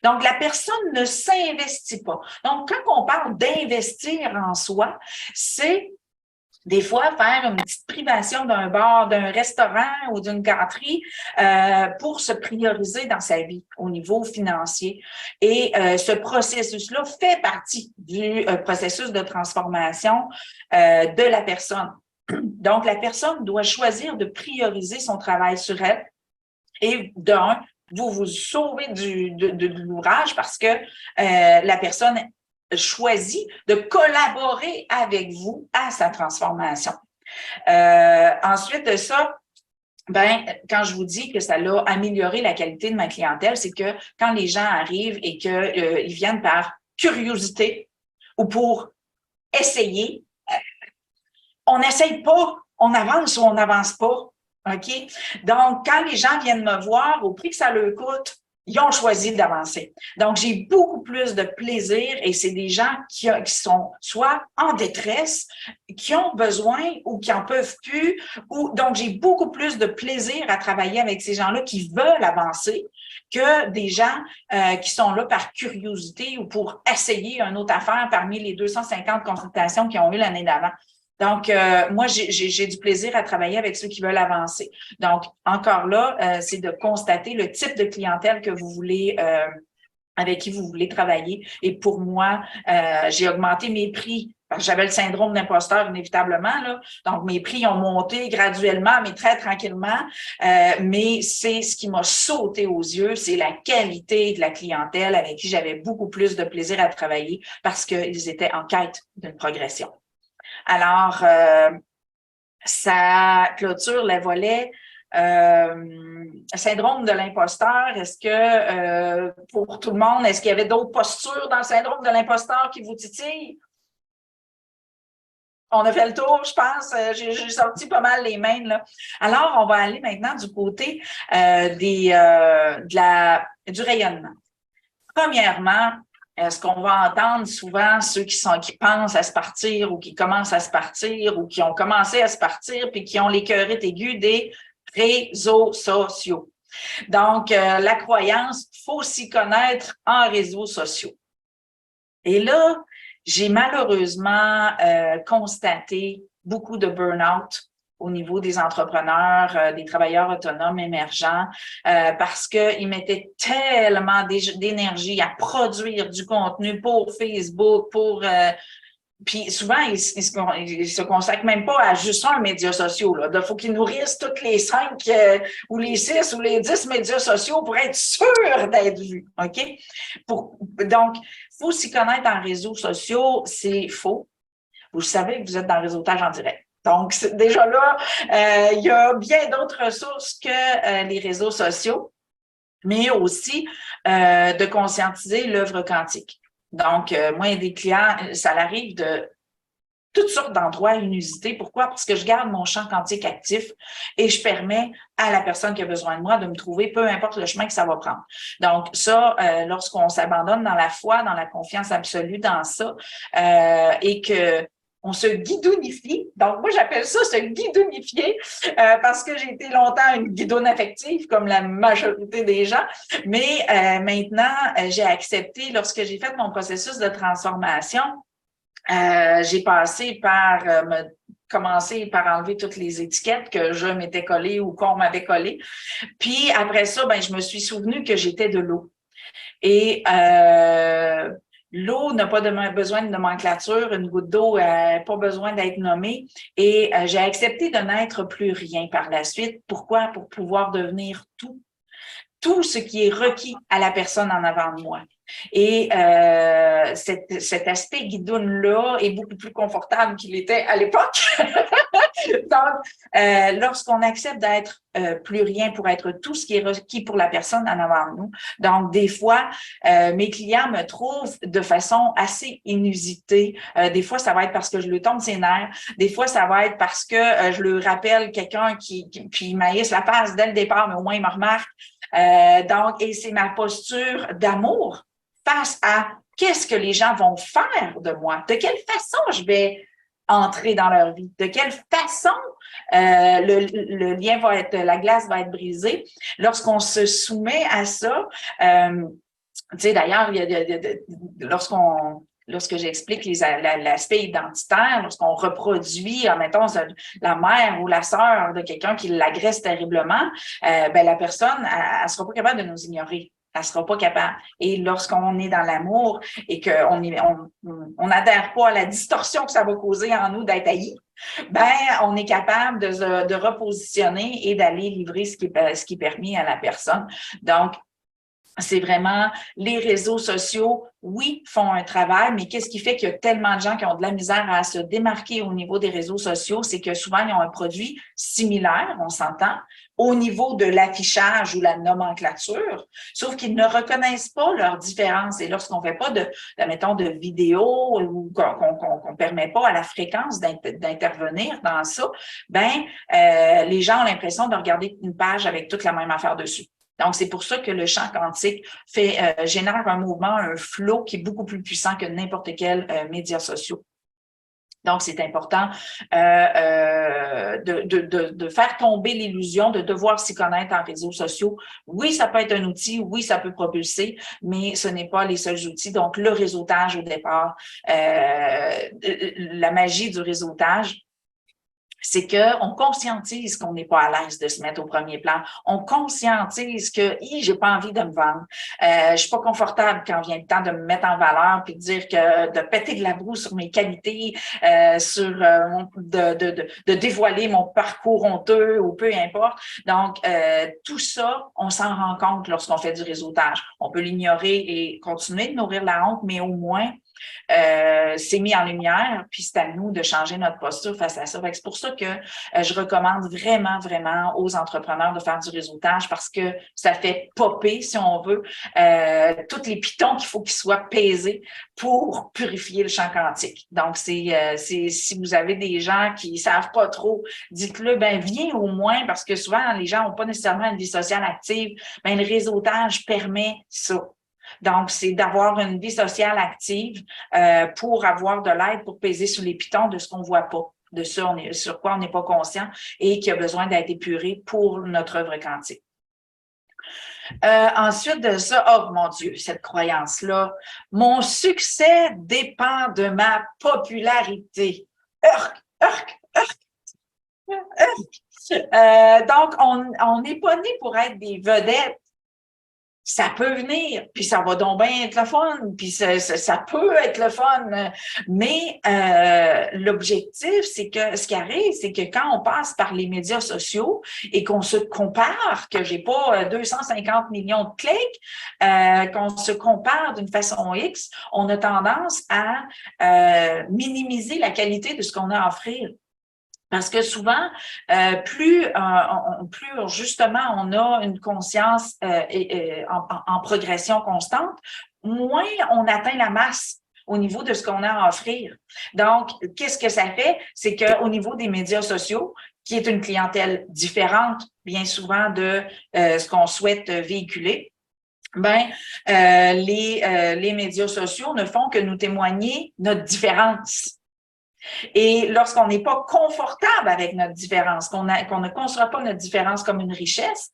Donc, la personne ne s'investit pas. Donc, quand on parle d'investir en soi, c'est des fois faire une petite privation d'un bar, d'un restaurant ou d'une gâterie pour se prioriser dans sa vie au niveau financier. Et ce processus-là fait partie du processus de transformation de la personne. Donc, la personne doit choisir de prioriser son travail sur elle et d'un, vous vous sauvez de l'ouvrage parce que la personne choisit de collaborer avec vous à sa transformation. Ensuite de ça, ben, quand je vous dis que ça a amélioré la qualité de ma clientèle, c'est que quand les gens arrivent et qu'ils viennent par curiosité ou pour essayer, on n'essaye pas, on avance ou on n'avance pas. OK? Donc, quand les gens viennent me voir, au prix que ça leur coûte, ils ont choisi d'avancer. Donc, j'ai beaucoup plus de plaisir et c'est des gens qui sont soit en détresse, qui ont besoin ou qui en peuvent plus. Donc, j'ai beaucoup plus de plaisir à travailler avec ces gens-là qui veulent avancer que des gens qui sont là par curiosité ou pour essayer une autre affaire parmi les 250 consultations qu'ils ont eues l'année d'avant. Donc, moi, j'ai du plaisir à travailler avec ceux qui veulent avancer. Donc, encore là, c'est de constater le type de clientèle que vous voulez, avec qui vous voulez travailler. Et pour moi, j'ai augmenté mes prix. J'avais le syndrome d'imposteur inévitablement, là. Donc, mes prix ont monté graduellement, mais très tranquillement. Mais c'est ce qui m'a sauté aux yeux, c'est la qualité de la clientèle avec qui j'avais beaucoup plus de plaisir à travailler parce qu'ils étaient en quête d'une progression. Alors, ça clôture le volet syndrome de l'imposteur. Est-ce que, pour tout le monde, est-ce qu'il y avait d'autres postures dans le syndrome de l'imposteur qui vous titillent? On a fait le tour, je pense. J'ai sorti pas mal les mains, là. Alors, on va aller maintenant du côté du rayonnement. Premièrement, ce qu'on va entendre souvent, ceux qui pensent à se partir ou qui commencent à se partir ou qui ont commencé à se partir puis qui ont les cœurites aigus des réseaux sociaux. Donc, la croyance, il faut s'y connaître en réseaux sociaux. Et là, j'ai malheureusement constaté beaucoup de burn-out au niveau des entrepreneurs, des travailleurs autonomes émergents, parce qu'ils mettaient tellement d'énergie à produire du contenu pour Facebook, puis souvent, ils se consacrent même pas à juste un média social. Il faut qu'ils nourrissent toutes les 5 ou les 6 ou les 10 médias sociaux pour être sûrs d'être vus. OK? Donc, il faut s'y connaître en réseaux sociaux, c'est faux. Vous savez que vous êtes dans le réseautage en direct. Donc, déjà là, il y a bien d'autres ressources que les réseaux sociaux, mais aussi de conscientiser l'œuvre quantique. Donc, moi, il y a des clients, ça arrive de toutes sortes d'endroits inusités. Pourquoi? Parce que je garde mon champ quantique actif et je permets à la personne qui a besoin de moi de me trouver, peu importe le chemin que ça va prendre. Donc, ça, lorsqu'on s'abandonne dans la foi, dans la confiance absolue dans ça, et que on se guidounifie. Donc, moi, j'appelle ça se guidounifier parce que j'ai été longtemps une guidoune affective, comme la majorité des gens. Mais maintenant, j'ai accepté, lorsque j'ai fait mon processus de transformation, j'ai passé par commencer par enlever toutes les étiquettes que je m'étais collées ou qu'on m'avait collées. Puis après ça, ben, je me suis souvenu que j'étais de l'eau. Et l'eau n'a pas besoin de nomenclature, une goutte d'eau n'a pas besoin d'être nommée. Et j'ai accepté de n'être plus rien par la suite. Pourquoi? Pour pouvoir devenir tout. tout ce qui est requis à la personne en avant de moi. Et cet aspect guidoune-là est beaucoup plus confortable qu'il était à l'époque. Donc, lorsqu'on accepte d'être plus rien pour être tout ce qui est requis pour la personne en avant de nous. Donc, des fois, mes clients me trouvent de façon assez inusitée. Des fois, ça va être parce que je lui tombe ses nerfs. Des fois, ça va être parce que je lui rappelle quelqu'un puis il maïsse la face dès le départ, mais au moins il me remarque. Donc, et c'est ma posture d'amour face à qu'est-ce que les gens vont faire de moi, de quelle façon je vais entrer dans leur vie, de quelle façon le lien va être, la glace va être brisée. Lorsqu'on se soumet à ça, tu sais, d'ailleurs, lorsque j'explique l'aspect identitaire, lorsqu'on reproduit, mettons, la mère ou la sœur de quelqu'un qui l'agresse terriblement, ben la personne, elle sera pas capable de nous ignorer. Elle sera pas capable. Et lorsqu'on est dans l'amour et qu'on n'adhère pas à la distorsion que ça va causer en nous d'être haï, ben on est capable de repositionner et d'aller livrer ce qui est permis à la personne. Donc, c'est vraiment les réseaux sociaux, oui, font un travail, mais qu'est-ce qui fait qu'il y a tellement de gens qui ont de la misère à se démarquer au niveau des réseaux sociaux? C'est que souvent, ils ont un produit similaire, on s'entend, au niveau de l'affichage ou la nomenclature, sauf qu'ils ne reconnaissent pas leurs différences. Et lorsqu'on fait pas mettons, de vidéos ou qu'on permet pas à la fréquence d'intervenir dans ça, ben les gens ont l'impression de regarder une page avec toute la même affaire dessus. Donc, c'est pour ça que le champ quantique génère un mouvement, un flow qui est beaucoup plus puissant que n'importe quel médias sociaux. Donc, c'est important de faire tomber l'illusion de devoir s'y connaître en réseaux sociaux. Oui, ça peut être un outil, oui, ça peut propulser, mais ce n'est pas les seuls outils. Donc, le réseautage au départ, la magie du réseautage, c'est qu'on conscientise qu'on n'est pas à l'aise de se mettre au premier plan. On conscientise que j'ai pas envie de me vendre. Je suis pas confortable quand vient le temps de me mettre en valeur puis de dire que de péter de la broue sur mes qualités, de dévoiler mon parcours honteux ou peu importe. Donc, tout ça, on s'en rend compte lorsqu'on fait du réseautage. On peut l'ignorer et continuer de nourrir la honte, mais au moins, c'est mis en lumière, puis c'est à nous de changer notre posture face à ça. C'est pour ça que je recommande vraiment, vraiment aux entrepreneurs de faire du réseautage parce que ça fait popper, si on veut, tous les pitons qu'il faut qu'ils soient pesés pour purifier le champ quantique. Donc, si vous avez des gens qui savent pas trop, dites-le, ben viens au moins, parce que souvent, les gens n'ont pas nécessairement une vie sociale active, ben le réseautage permet ça. Donc, c'est d'avoir une vie sociale active pour avoir de l'aide, pour peser sur les pitons de ce qu'on voit pas, de ça sur quoi on n'est pas conscient et qui a besoin d'être épuré pour notre œuvre quantique. Ensuite de ça, oh mon Dieu, cette croyance-là, mon succès dépend de ma popularité. Urk, urk, urk, urk. Donc, on n'est pas né pour être des vedettes. Ça peut venir, puis ça va donc bien être le fun, puis ça peut être le fun. Mais l'objectif, c'est que ce qui arrive, c'est que quand on passe par les médias sociaux et qu'on se compare, que j'ai pas 250 millions de clics, qu'on se compare d'une façon X, on a tendance à minimiser la qualité de ce qu'on a à offrir. Parce que souvent, plus justement on a une conscience en progression constante, moins on atteint la masse au niveau de ce qu'on a à offrir. Donc, qu'est-ce que ça fait? C'est qu'au niveau des médias sociaux, qui est une clientèle différente bien souvent de ce qu'on souhaite véhiculer, les médias sociaux ne font que nous témoigner notre différence. Et lorsqu'on n'est pas confortable avec notre différence, qu'on ne conçoit pas notre différence comme une richesse,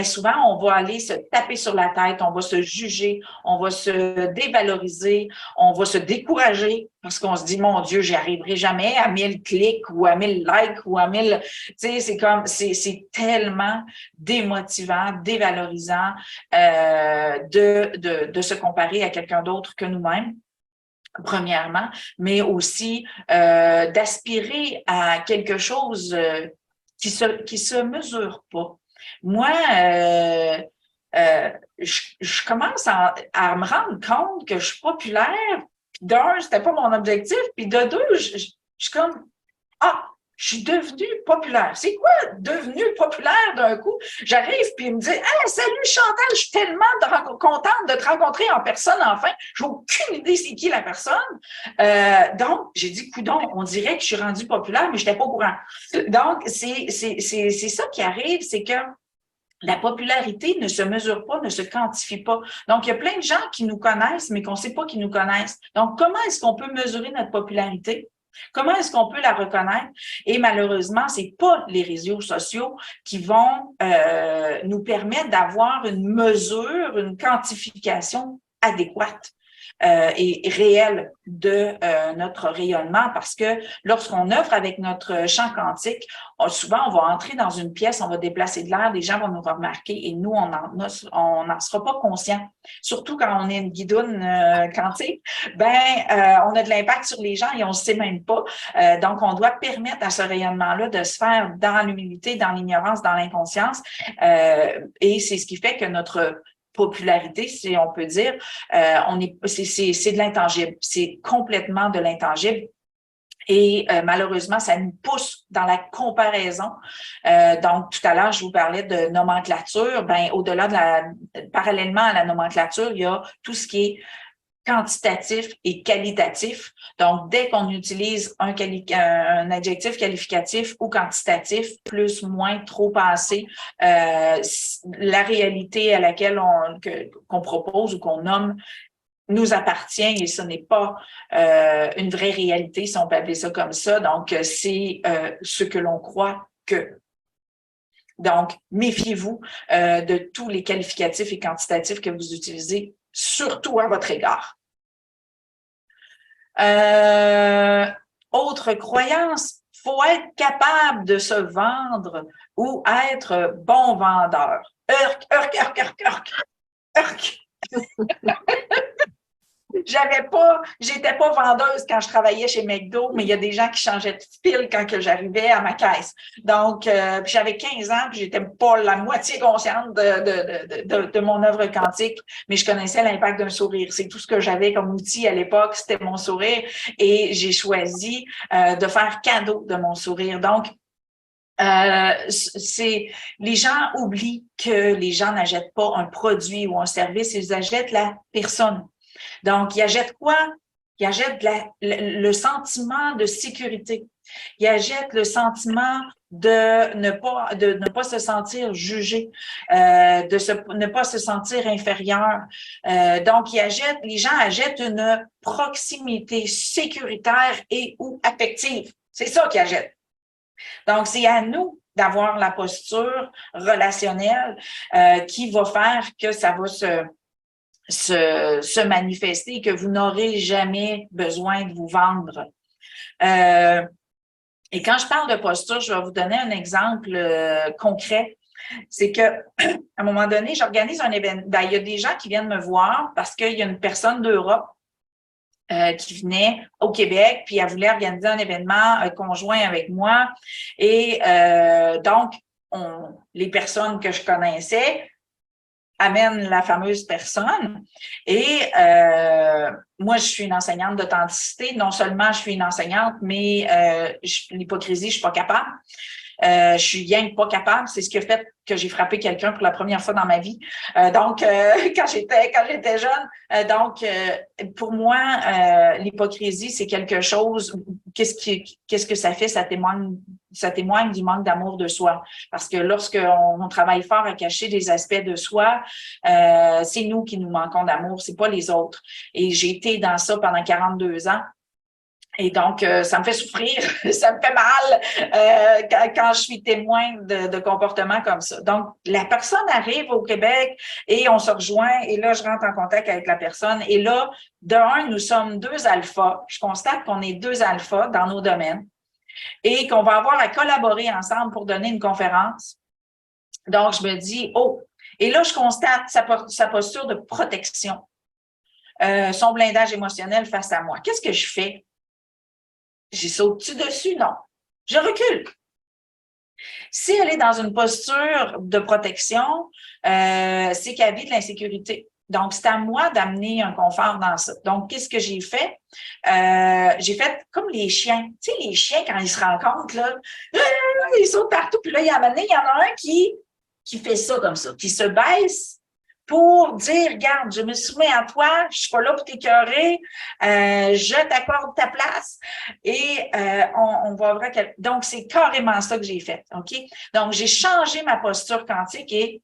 souvent, on va aller se taper sur la tête, on va se juger, on va se dévaloriser, on va se décourager parce qu'on se dit, mon Dieu, j'y arriverai jamais à 1000 clics ou à 1000 likes ou à 1000, tu sais, c'est tellement démotivant, dévalorisant de se comparer à quelqu'un d'autre que nous-mêmes. Premièrement, mais aussi d'aspirer à quelque chose qui se mesure pas. Moi, je commence à me rendre compte que je suis populaire. Puis d'un, c'était pas mon objectif. Puis de deux, je suis comme, ah, je suis devenue populaire. C'est quoi devenu populaire d'un coup? J'arrive puis il me dit, hey, salut Chantal, je suis tellement contente de te rencontrer en personne enfin. J'ai aucune idée c'est qui la personne. Donc, j'ai dit, coudonc, on dirait que je suis rendue populaire, mais je n'étais pas au courant. Donc, c'est ça qui arrive, c'est que la popularité ne se mesure pas, ne se quantifie pas. Donc, il y a plein de gens qui nous connaissent, mais qu'on ne sait pas qu'ils nous connaissent. Donc, comment est-ce qu'on peut mesurer notre popularité? Comment est-ce qu'on peut la reconnaître? Et malheureusement, c'est pas les réseaux sociaux qui vont nous permettre d'avoir une mesure, une quantification adéquate. Et réelle de notre rayonnement parce que lorsqu'on œuvre avec notre champ quantique, souvent on va entrer dans une pièce, on va déplacer de l'air, les gens vont nous remarquer et nous, on n'en sera pas conscient. Surtout quand on est une guidoune quantique, on a de l'impact sur les gens et on ne sait même pas. Donc, on doit permettre à ce rayonnement-là de se faire dans l'humilité, dans l'ignorance, dans l'inconscience. Et c'est ce qui fait que notre popularité, si on peut dire, c'est de l'intangible. C'est complètement de l'intangible. Et malheureusement, ça nous pousse dans la comparaison. Donc, tout à l'heure, je vous parlais de nomenclature. Au-delà parallèlement à la nomenclature, il y a tout ce qui est quantitatif et qualitatif. Donc, dès qu'on utilise un adjectif qualificatif ou quantitatif, plus, moins, trop, assez, la réalité à laquelle qu'on propose ou qu'on nomme nous appartient et ce n'est pas une vraie réalité, si on peut appeler ça comme ça. Donc, c'est ce que l'on croit que. Donc, méfiez-vous de tous les qualificatifs et quantitatifs que vous utilisez, surtout à votre égard. Autre croyance, faut être capable de se vendre ou être bon vendeur. Urk. J'étais pas vendeuse quand je travaillais chez McDo, mais il y a des gens qui changeaient de fil quand que j'arrivais à ma caisse. Donc, j'avais 15 ans, puis j'étais pas la moitié consciente de mon œuvre quantique, mais je connaissais l'impact d'un sourire. C'est tout ce que j'avais comme outil à l'époque, c'était mon sourire, et j'ai choisi de faire cadeau de mon sourire. Donc, les gens oublient que les gens n'achètent pas un produit ou un service, ils achètent la personne. Donc, il achète quoi? Il achète le sentiment de sécurité. Il achète le sentiment de ne pas se sentir jugé, ne pas se sentir inférieur. Donc, les gens achètent une proximité sécuritaire et ou affective. C'est ça qu'ils achètent. Donc, c'est à nous d'avoir la posture relationnelle qui va faire que ça va se manifester, que vous n'aurez jamais besoin de vous vendre. Et quand je parle de posture, je vais vous donner un exemple concret. C'est que à un moment donné, j'organise un événement. Il y a des gens qui viennent me voir parce qu'il y a une personne d'Europe qui venait au Québec, puis elle voulait organiser un événement conjoint avec moi. Et donc, les personnes que je connaissais amènent la fameuse personne. Et moi, je suis une enseignante d'authenticité. Non seulement je suis une enseignante, mais l'hypocrisie, je suis pas capable. Je suis bien pas capable. C'est ce qui a fait que j'ai frappé quelqu'un pour la première fois dans ma vie. Donc, quand j'étais jeune. Pour moi, l'hypocrisie, c'est quelque chose. Qu'est-ce que ça fait? Ça témoigne du manque d'amour de soi. Parce que lorsqu'on travaille fort à cacher des aspects de soi, c'est nous qui nous manquons d'amour, c'est pas les autres. Et j'ai été dans ça pendant 42 ans. Et donc, ça me fait souffrir, ça me fait mal quand je suis témoin de comportements comme ça. Donc, la personne arrive au Québec et on se rejoint et là, je rentre en contact avec la personne. Et là, nous sommes deux alphas. Je constate qu'on est deux alphas dans nos domaines et qu'on va avoir à collaborer ensemble pour donner une conférence. Donc, je me dis, oh, et là, je constate sa posture de protection, son blindage émotionnel face à moi. Qu'est-ce que je fais? J'y saute-tu dessus? Non. Je recule. Si elle est dans une posture de protection, c'est qu'elle vit de l'insécurité. Donc, c'est à moi d'amener un confort dans ça. Donc, qu'est-ce que j'ai fait? J'ai fait comme les chiens. Tu sais, les chiens, quand ils se rencontrent, là, ils sautent partout. Puis là, il y en a un qui fait ça comme ça, qui se baisse pour dire, regarde, je me soumets à toi, je suis pas là pour t'écœurer, je t'accorde ta place et on va voir donc, c'est carrément ça que j'ai fait, OK? Donc, j'ai changé ma posture quantique et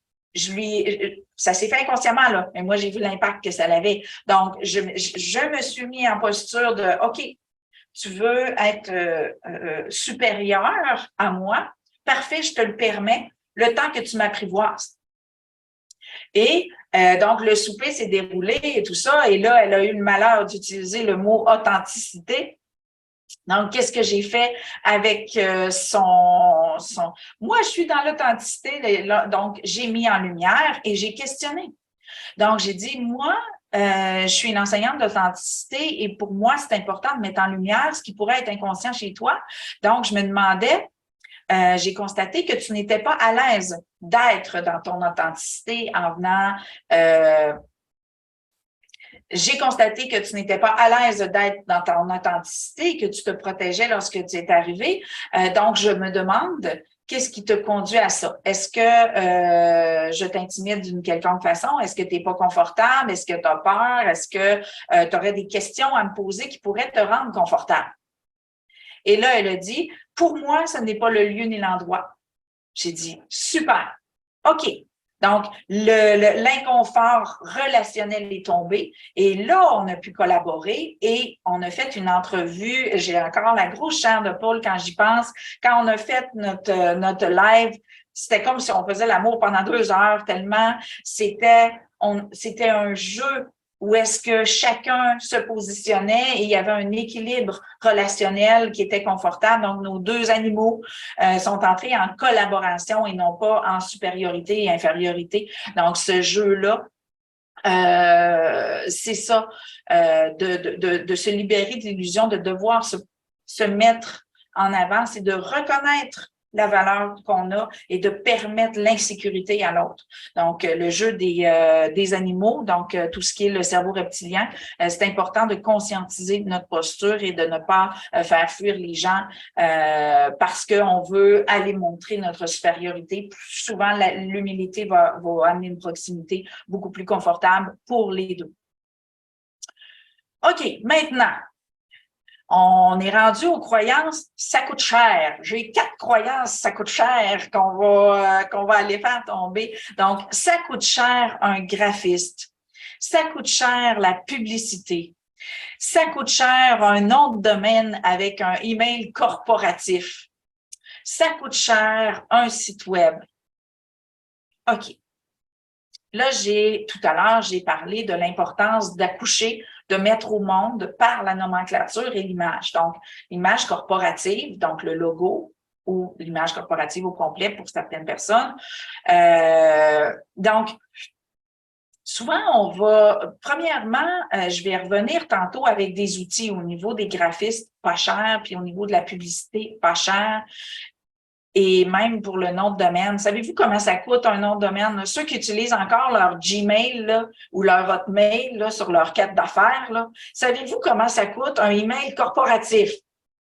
ça s'est fait inconsciemment, là, mais moi, j'ai vu l'impact que ça avait. Donc, je me suis mis en posture de, OK, tu veux être supérieur à moi, parfait, je te le permets, le temps que tu m'apprivoises. Et donc, le souper s'est déroulé et tout ça. Et là, elle a eu le malheur d'utiliser le mot authenticité. Donc, qu'est-ce que j'ai fait avec son... Moi, je suis dans l'authenticité, donc j'ai mis en lumière et j'ai questionné. Donc, j'ai dit, moi, je suis une enseignante d'authenticité et pour moi, c'est important de mettre en lumière ce qui pourrait être inconscient chez toi. Donc, je me demandais, j'ai constaté que tu n'étais pas à l'aise d'être dans ton authenticité en venant. J'ai constaté que tu n'étais pas à l'aise d'être dans ton authenticité, que tu te protégeais lorsque tu es arrivé. Donc, je me demande, qu'est-ce qui te conduit à ça? Est-ce que je t'intimide d'une quelconque façon? Est-ce que tu n'es pas confortable? Est-ce que tu as peur? Est-ce que tu aurais des questions à me poser qui pourraient te rendre confortable? Et là, elle a dit, pour moi, ce n'est pas le lieu ni l'endroit. J'ai dit, super, OK. Donc, l'inconfort relationnel est tombé et là, on a pu collaborer et on a fait une entrevue. J'ai encore la grosse chair de poule quand j'y pense. Quand on a fait notre live, c'était comme si on faisait l'amour pendant 2 heures tellement c'était un jeu où est-ce que chacun se positionnait et il y avait un équilibre relationnel qui était confortable. Donc, nos 2 animaux sont entrés en collaboration et non pas en supériorité et infériorité. Donc, ce jeu-là, c'est ça, de se libérer de l'illusion de devoir se mettre en avant, c'est de reconnaître la valeur qu'on a et de permettre l'insécurité à l'autre. Donc, le jeu des animaux, donc tout ce qui est le cerveau reptilien, c'est important de conscientiser notre posture et de ne pas faire fuir les gens parce qu'on veut aller montrer notre supériorité. Plus souvent, l'humilité va amener une proximité beaucoup plus confortable pour les deux. OK, maintenant, on est rendu aux croyances, ça coûte cher. J'ai 4 croyances, ça coûte cher qu'on va aller faire tomber. Donc, ça coûte cher un graphiste. Ça coûte cher la publicité. Ça coûte cher un nom de domaine avec un email corporatif. Ça coûte cher un site web. OK. Là, tout à l'heure, j'ai parlé de l'importance d'accoucher, de mettre au monde par la nomenclature et l'image. Donc, l'image corporative, donc le logo ou l'image corporative au complet pour certaines personnes. Donc, souvent, premièrement, je vais revenir tantôt avec des outils au niveau des graphistes pas chers, puis au niveau de la publicité pas chère. Et même pour le nom de domaine. Savez-vous comment ça coûte un nom de domaine? Là? Ceux qui utilisent encore leur Gmail là, ou leur Hotmail là, sur leur carte d'affaires, savez-vous comment ça coûte un email corporatif?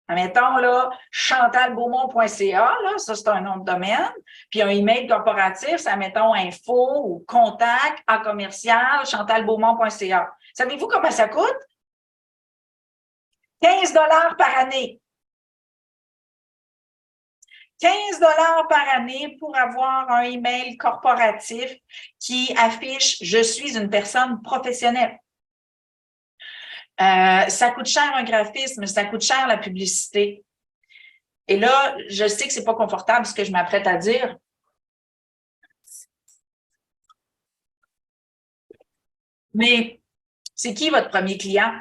Admettons, là, chantalbeaumont.ca, là, ça c'est un nom de domaine. Puis un email corporatif, ça mettons info ou contact à commercial chantalbeaumont.ca. Savez-vous comment ça coûte? 15 $ par année. 15 $ par année pour avoir un email corporatif qui affiche « Je suis une personne professionnelle ». Ça coûte cher un graphisme, ça coûte cher la publicité. Et là, je sais que c'est pas confortable ce que je m'apprête à dire. Mais c'est qui votre premier client?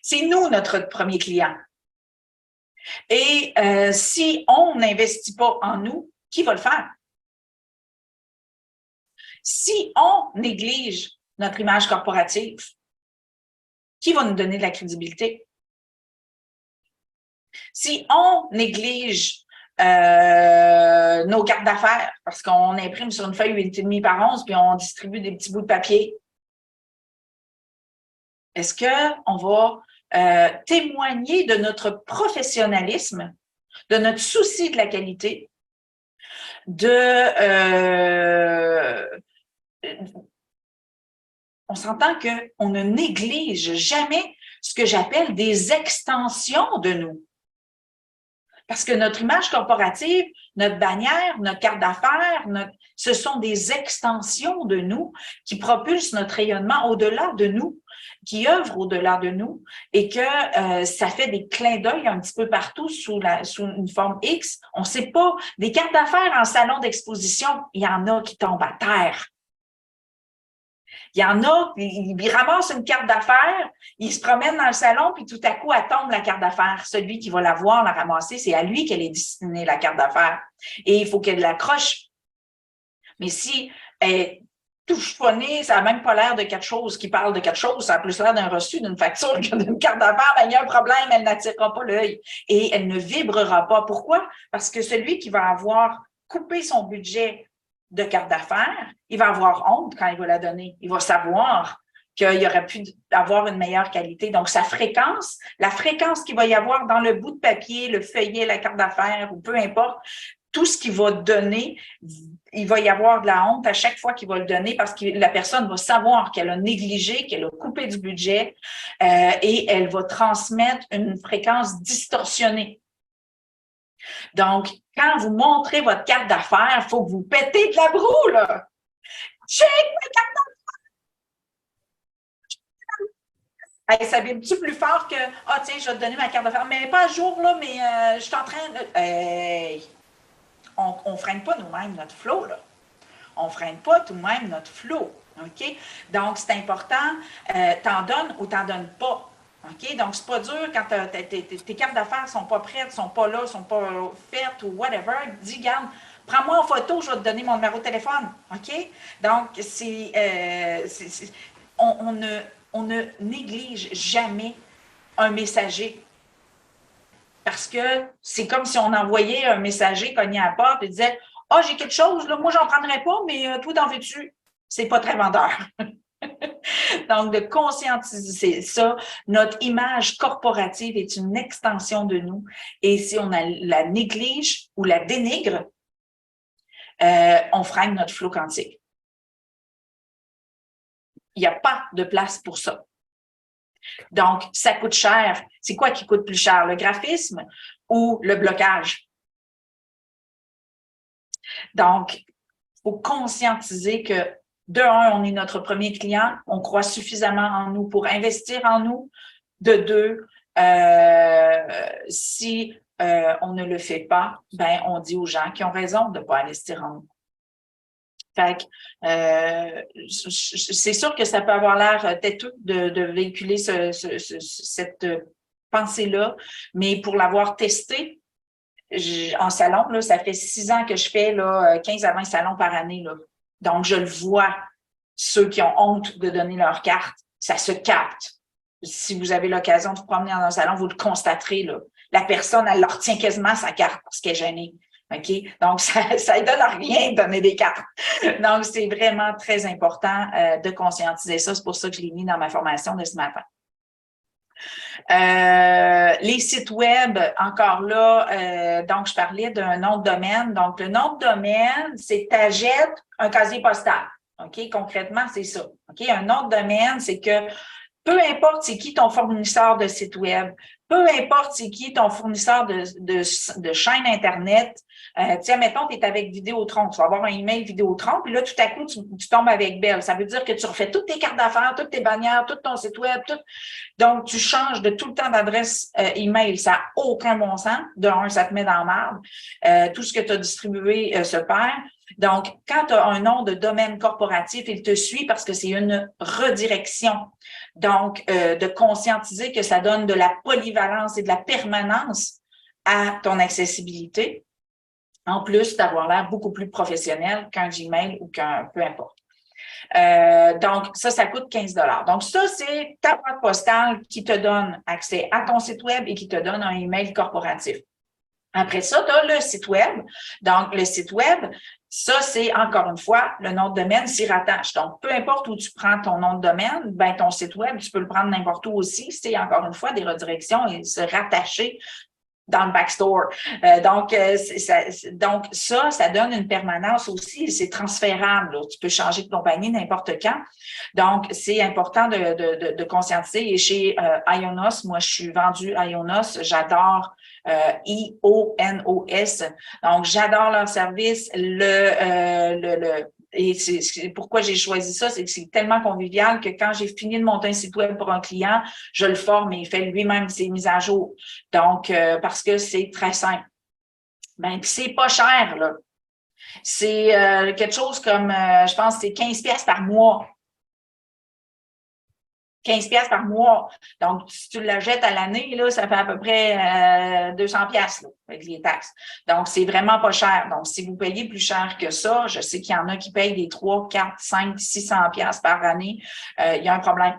C'est nous, notre premier client. Et si on n'investit pas en nous, qui va le faire? Si on néglige notre image corporative, qui va nous donner de la crédibilité? Si on néglige nos cartes d'affaires, parce qu'on imprime sur une feuille 8,5 par 11, puis on distribue des petits bouts de papier, est-ce qu'on va témoigner de notre professionnalisme, de notre souci de la qualité, on s'entend qu'on ne néglige jamais ce que j'appelle des extensions de nous. Parce que notre image corporative, notre bannière, notre carte d'affaires, ce sont des extensions de nous qui propulsent notre rayonnement au-delà de nous, qui œuvrent au-delà de nous et que ça fait des clins d'œil un petit peu partout sous une forme X. On ne sait pas. Des cartes d'affaires en salon d'exposition, il y en a qui tombent à terre. Il y en a, ils ramassent une carte d'affaires, ils se promènent dans le salon, puis tout à coup, elle tombe la carte d'affaires. Celui qui va la voir, la ramasser, c'est à lui qu'elle est destinée, la carte d'affaires. Et il faut qu'elle l'accroche. Mais si elle est tout chiffonnée, ça n'a même pas l'air de quelque chose qui parle de quelque chose, ça a plus l'air d'un reçu, d'une facture que d'une carte d'affaires, ben, il y a un problème, elle n'attirera pas l'œil. Et elle ne vibrera pas. Pourquoi? Parce que celui qui va avoir coupé son budget de carte d'affaires, il va avoir honte quand il va la donner. Il va savoir qu'il aurait pu avoir une meilleure qualité. Donc, sa fréquence, la fréquence qu'il va y avoir dans le bout de papier, le feuillet, la carte d'affaires, ou peu importe, tout ce qu'il va donner, il va y avoir de la honte à chaque fois qu'il va le donner parce que la personne va savoir qu'elle a négligé, qu'elle a coupé du budget et elle va transmettre une fréquence distorsionnée. Donc, quand vous montrez votre carte d'affaires, il faut que vous pétez de la broue, là. Check ma carte d'affaires! Hey, ça vibre-tu plus fort que « Ah, tiens, je vais te donner ma carte d'affaires. » Mais pas à jour, là, mais je suis en train de… Hey! On ne freine pas nous-mêmes notre flow, là. On ne freine pas nous-mêmes notre flow. OK? Donc, c'est important. T'en donnes ou t'en donnes pas. OK? Donc, c'est pas dur quand tes cartes d'affaires ne sont pas prêtes, ne sont pas là, ne sont pas faites ou whatever. Dis, garde, prends-moi en photo, je vais te donner mon numéro de téléphone. OK? Donc, on ne néglige jamais un messager. Parce que c'est comme si on envoyait un messager cogner à la porte et disait « Ah, j'ai quelque chose, là, moi, j'en prendrais pas, mais toi, t'en veux-tu? » C'est pas très vendeur. Donc, de conscientiser ça, notre image corporative est une extension de nous. Et si on la néglige ou la dénigre, on freine notre flot quantique. Il n'y a pas de place pour ça. Donc, ça coûte cher. C'est quoi qui coûte plus cher, le graphisme ou le blocage? Donc, il faut conscientiser que, de un, on est notre premier client, on croit suffisamment en nous pour investir en nous. De deux, si on ne le fait pas, ben on dit aux gens qui ont raison de ne pas investir en nous. Fait que, c'est sûr que ça peut avoir l'air têteux de véhiculer cette pensée-là, mais pour l'avoir testé en salon, là, ça fait 6 ans que je fais là, 15 à 20 salons par année. Là. Donc, je le vois, ceux qui ont honte de donner leur carte, ça se capte. Si vous avez l'occasion de vous promener dans un salon, vous le constaterez. Là. La personne, elle leur tient quasiment sa carte parce qu'elle est gênée. OK? Donc, ça ne donne à rien de donner des cartes. Donc, c'est vraiment très important de conscientiser ça. C'est pour ça que je l'ai mis dans ma formation de ce matin. Les sites web, encore là, donc je parlais d'un nom de domaine. Donc, le nom de domaine, c'est t'achètes un casier postal. OK? Concrètement, c'est ça. OK? Un nom de domaine, c'est que peu importe c'est qui ton fournisseur de site web, peu importe c'est qui ton fournisseur de chaîne Internet, tiens, mettons, tu es avec Vidéotron, tu vas avoir un email Vidéotron, puis là, tout à coup, tu tombes avec Bell. Ça veut dire que tu refais toutes tes cartes d'affaires, toutes tes bannières, tout ton site web, tout. Donc, tu changes de tout le temps d'adresse email. Ça n'a aucun bon sens. De un, ça te met dans la marde. Tout ce que tu as distribué se perd. Donc, quand tu as un nom de domaine corporatif, il te suit parce que c'est une redirection. Donc, de conscientiser que ça donne de la polyvalence et de la permanence à ton accessibilité, en plus d'avoir l'air beaucoup plus professionnel qu'un Gmail ou qu'un peu importe. Donc, ça coûte 15 $. Donc, ça, c'est ta boîte postale qui te donne accès à ton site web et qui te donne un email corporatif. Après ça, tu as le site web. Donc, le site web, ça, c'est encore une fois, le nom de domaine s'y rattache. Donc, peu importe où tu prends ton nom de domaine, ben ton site web, tu peux le prendre n'importe où aussi. C'est encore une fois des redirections et se rattacher dans le backstore. Donc, ça donne une permanence aussi. C'est transférable. Là. Tu peux changer de compagnie n'importe quand. Donc, c'est important de conscientiser. Et chez Ionos, moi, je suis vendue à Ionos. J'adore IONOS. Donc, j'adore leur service. Et c'est pourquoi j'ai choisi ça, c'est que c'est tellement convivial que quand j'ai fini de monter un site web pour un client, je le forme et il fait lui-même ses mises à jour. Donc, parce que c'est très simple. Ben, puis c'est pas cher, là. C'est quelque chose comme, je pense, c'est 15 $ par mois. 15 $ par mois. Donc, si tu la jettes à l'année, là, ça fait à peu près 200 $ là, avec les taxes. Donc, c'est vraiment pas cher. Donc, si vous payez plus cher que ça, je sais qu'il y en a qui payent des 3, 4, 5, 600 $ par année. Il y a un problème.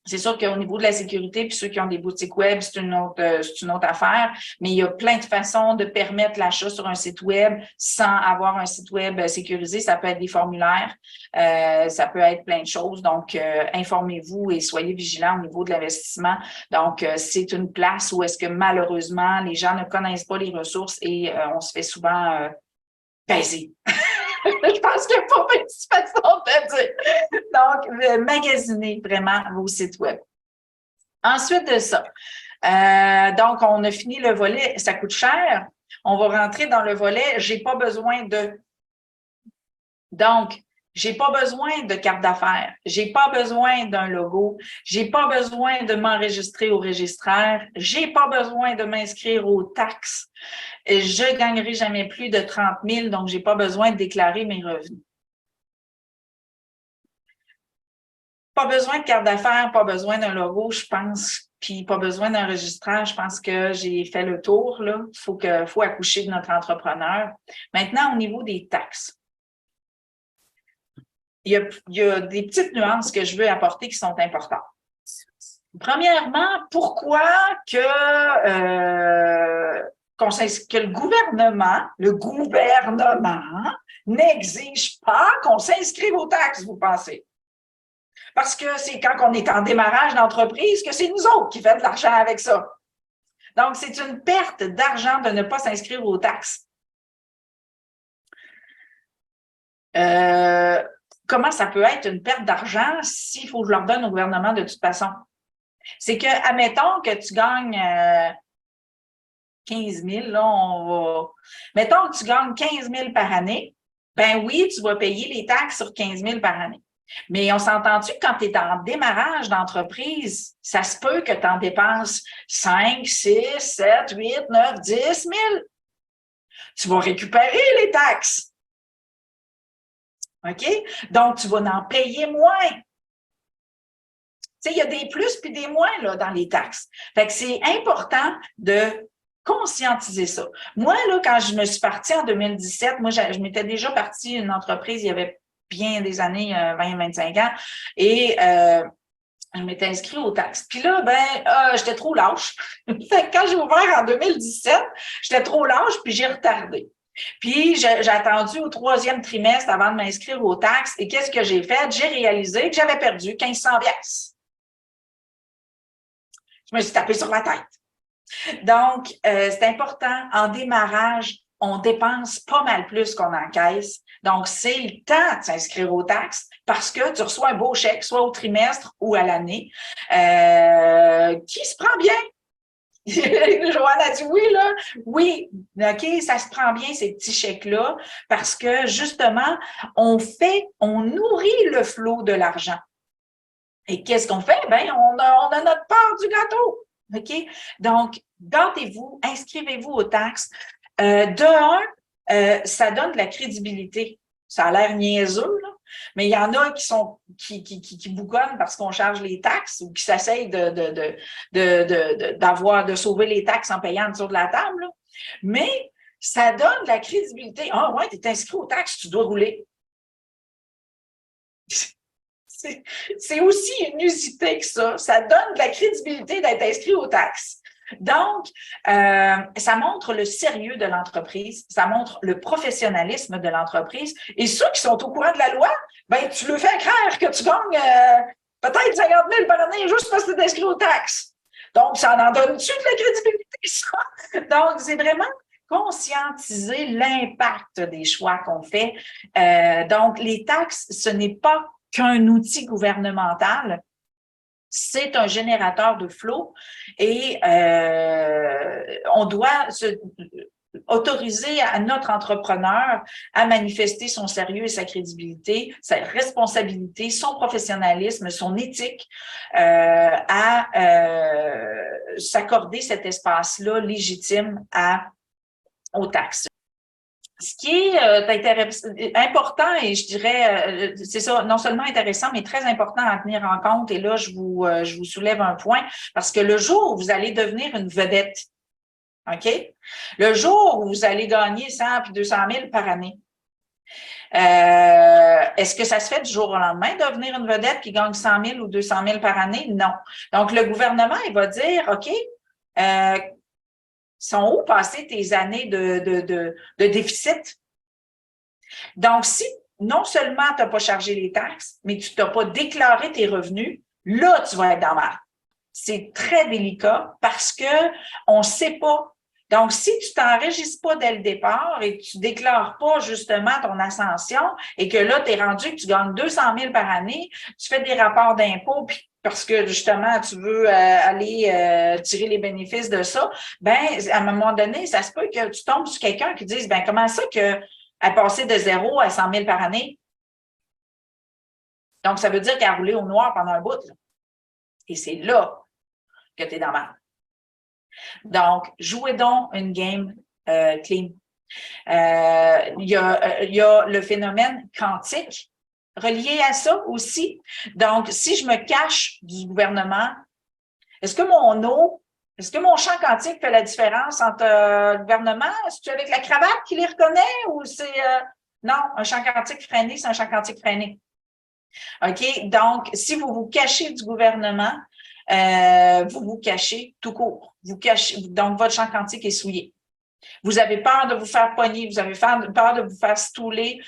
C'est sûr qu'au niveau de la sécurité, puis ceux qui ont des boutiques web, c'est une autre affaire, mais il y a plein de façons de permettre l'achat sur un site web sans avoir un site web sécurisé. Ça peut être des formulaires, ça peut être plein de choses. Donc, informez-vous et soyez vigilants au niveau de l'investissement. Donc, c'est une place où est-ce que malheureusement, les gens ne connaissent pas les ressources et on se fait souvent baiser. Je pense qu'il n'y a pas de façon de dire. Donc, magasinez vraiment vos sites web. Ensuite de ça, donc, on a fini le volet, ça coûte cher. On va rentrer dans le volet, j'ai pas besoin de. Donc, j'ai pas besoin de carte d'affaires, j'ai pas besoin d'un logo, j'ai pas besoin de m'enregistrer au registraire, j'ai pas besoin de m'inscrire aux taxes. Je gagnerai jamais plus de 30 000, donc j'ai pas besoin de déclarer mes revenus. Pas besoin de carte d'affaires, pas besoin d'un logo, je pense, puis pas besoin d'un registraire. Je pense que j'ai fait le tour, là. Faut accoucher de notre entrepreneur. Maintenant, au niveau des taxes. Il y a des petites nuances que je veux apporter qui sont importantes. Premièrement, pourquoi que le gouvernement n'exige pas qu'on s'inscrive aux taxes, vous pensez? Parce que c'est quand on est en démarrage d'entreprise que c'est nous autres qui faisons de l'argent avec ça. Donc, c'est une perte d'argent de ne pas s'inscrire aux taxes. Comment ça peut être une perte d'argent s'il faut que je leur donne au gouvernement de toute façon? C'est que, admettons que tu gagnes 15 000, là, mettons que tu gagnes 15 000 par année, ben oui, tu vas payer les taxes sur 15 000 par année. Mais on s'entend-tu que quand tu es en démarrage d'entreprise, ça se peut que tu en dépenses 5, 6, 7, 8, 9, 10 000. Tu vas récupérer les taxes. OK? Donc, tu vas en payer moins. Tu sais, il y a des plus puis des moins là, dans les taxes. Fait que c'est important de conscientiser ça. Moi, là, quand je me suis partie en 2017, moi, je m'étais déjà partie une entreprise, il y avait bien des années, 20-25 ans, et je m'étais inscrite aux taxes. Puis là, j'étais trop lâche. Quand j'ai ouvert en 2017, j'étais trop lâche, puis j'ai retardé. Puis j'ai attendu au 3e trimestre avant de m'inscrire aux taxes, et qu'est-ce que j'ai fait? J'ai réalisé que j'avais perdu 1 500 $. Je me suis tapée sur la tête. Donc, c'est important. En démarrage, on dépense pas mal plus qu'on encaisse. Donc, c'est le temps de s'inscrire aux taxes parce que tu reçois un beau chèque, soit au trimestre ou à l'année, qui se prend bien. Joanne a dit oui, là. Oui, OK, ça se prend bien, ces petits chèques-là, parce que, justement, on nourrit le flot de l'argent. Et qu'est-ce qu'on fait? Ben, on a notre part du gâteau. OK? Donc, gâtez-vous, inscrivez-vous aux taxes. Ça donne de la crédibilité. Ça a l'air niaiseux, là, mais il y en a qui bougonnent parce qu'on charge les taxes ou qui s'essayent de sauver les taxes en payant en dessous de la table. Là. Mais ça donne de la crédibilité. Ah ouais, tu es inscrit aux taxes, tu dois rouler. C'est aussi inusité que ça. Ça donne de la crédibilité d'être inscrit aux taxes. Donc, ça montre le sérieux de l'entreprise, ça montre le professionnalisme de l'entreprise. Et ceux qui sont au courant de la loi, ben tu leur fais craindre que tu gagnes peut-être 50 000 par année juste parce que tu es inscrit aux taxes. Donc, ça en donne-tu de la crédibilité, ça? Donc, c'est vraiment conscientiser l'impact des choix qu'on fait. Donc, les taxes, ce n'est pas qu'un outil gouvernemental, c'est un générateur de flow et on doit autoriser à notre entrepreneur à manifester son sérieux et sa crédibilité, sa responsabilité, son professionnalisme, son éthique, à s'accorder cet espace-là légitime aux taxes. Ce qui est important et je dirais, c'est ça, non seulement intéressant, mais très important à tenir en compte. Et là, je vous soulève un point parce que le jour où vous allez devenir une vedette, OK? Le jour où vous allez gagner 100 puis 200 000 par année, est-ce que ça se fait du jour au lendemain de devenir une vedette qui gagne 100 000 ou 200 000 par année? Non. Donc, le gouvernement, il va dire, OK, sont où passées tes années de déficit? Donc, si non seulement tu n'as pas chargé les taxes, mais tu n'as pas déclaré tes revenus, là, tu vas être dans mal. C'est très délicat parce que on ne sait pas. Donc, si tu t'enregistres pas dès le départ et que tu déclares pas justement ton ascension et que là, tu es rendu que tu gagnes 200 000 par année, tu fais des rapports d'impôts puis parce que justement, tu veux aller tirer les bénéfices de ça, ben à un moment donné, ça se peut que tu tombes sur quelqu'un qui dise, ben comment ça que elle passait de 0 à 100 000 par année? Donc, ça veut dire qu'elle a roulé au noir pendant un bout. Là. Et c'est là que tu es dans mal. Donc, jouez donc une game clean. Il y a le phénomène quantique relié à ça aussi. Donc, si je me cache du gouvernement, est-ce que mon champ quantique fait la différence entre le gouvernement? Est-ce que avec la cravate qui les reconnaît ou c'est... non, un champ quantique freiné, c'est un champ quantique freiné. OK? Donc, si vous vous cachez du gouvernement, vous vous cachez tout court. Vous cachez, donc, votre champ quantique est souillé. Vous avez peur de vous faire pogner, vous avez peur de vous faire stouler,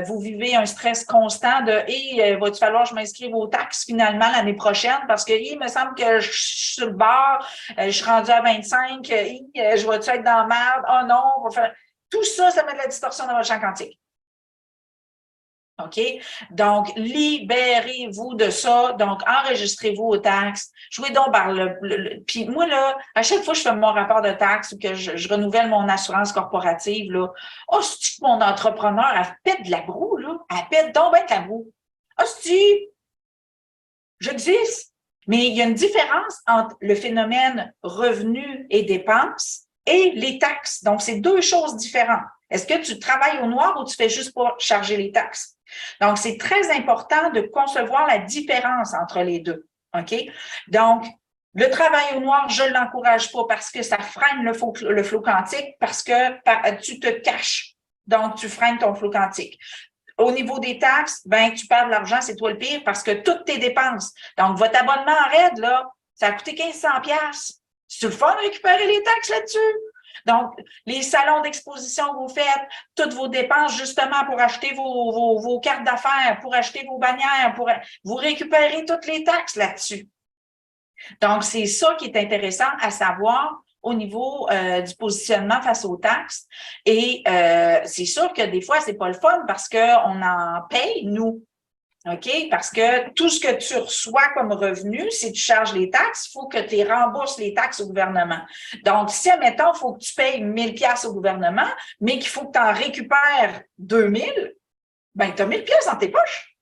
vous vivez un stress constant de « Hey, va-t-il falloir que je m'inscrive aux taxes finalement l'année prochaine parce que il me semble que je suis sur le bord, je suis rendu à 25, je vais-tu être dans la merde? Oh non, on va faire... » Tout ça, ça met de la distorsion dans votre champ quantique. OK? Donc, libérez-vous de ça. Donc, enregistrez-vous aux taxes. Jouez donc par puis moi, là, à chaque fois que je fais mon rapport de taxes ou que je renouvelle mon assurance corporative, là, oh, c'est-tu que mon entrepreneur, elle pète de la broue, là? Elle pète donc bien de la broue. Oh, c'est-tu? J'existe. Mais il y a une différence entre le phénomène revenus et dépenses et les taxes. Donc, c'est deux choses différentes. Est-ce que tu travailles au noir ou tu fais juste pas charger les taxes? Donc, c'est très important de concevoir la différence entre les deux. OK? Donc, le travail au noir, je ne l'encourage pas parce que ça freine le flot quantique, parce que tu te caches. Donc, tu freines ton flot quantique. Au niveau des taxes, ben, tu perds de l'argent, c'est toi le pire parce que toutes tes dépenses. Donc, votre abonnement en raid, là, ça a coûté 1500 $. C'est le fun de récupérer les taxes là-dessus. Donc, les salons d'exposition que vous faites, toutes vos dépenses justement pour acheter vos cartes d'affaires, pour acheter vos bannières, vous récupérez toutes les taxes là-dessus. Donc, c'est ça qui est intéressant à savoir au niveau du positionnement face aux taxes. Et c'est sûr que des fois, c'est pas le fun parce qu'on en paye, nous. OK? Parce que tout ce que tu reçois comme revenu, si tu charges les taxes, il faut que tu rembourses les taxes au gouvernement. Donc, si, admettons, il faut que tu payes 1000 $ au gouvernement, mais qu'il faut que tu en récupères 2000, ben tu as 1000 $ dans tes poches.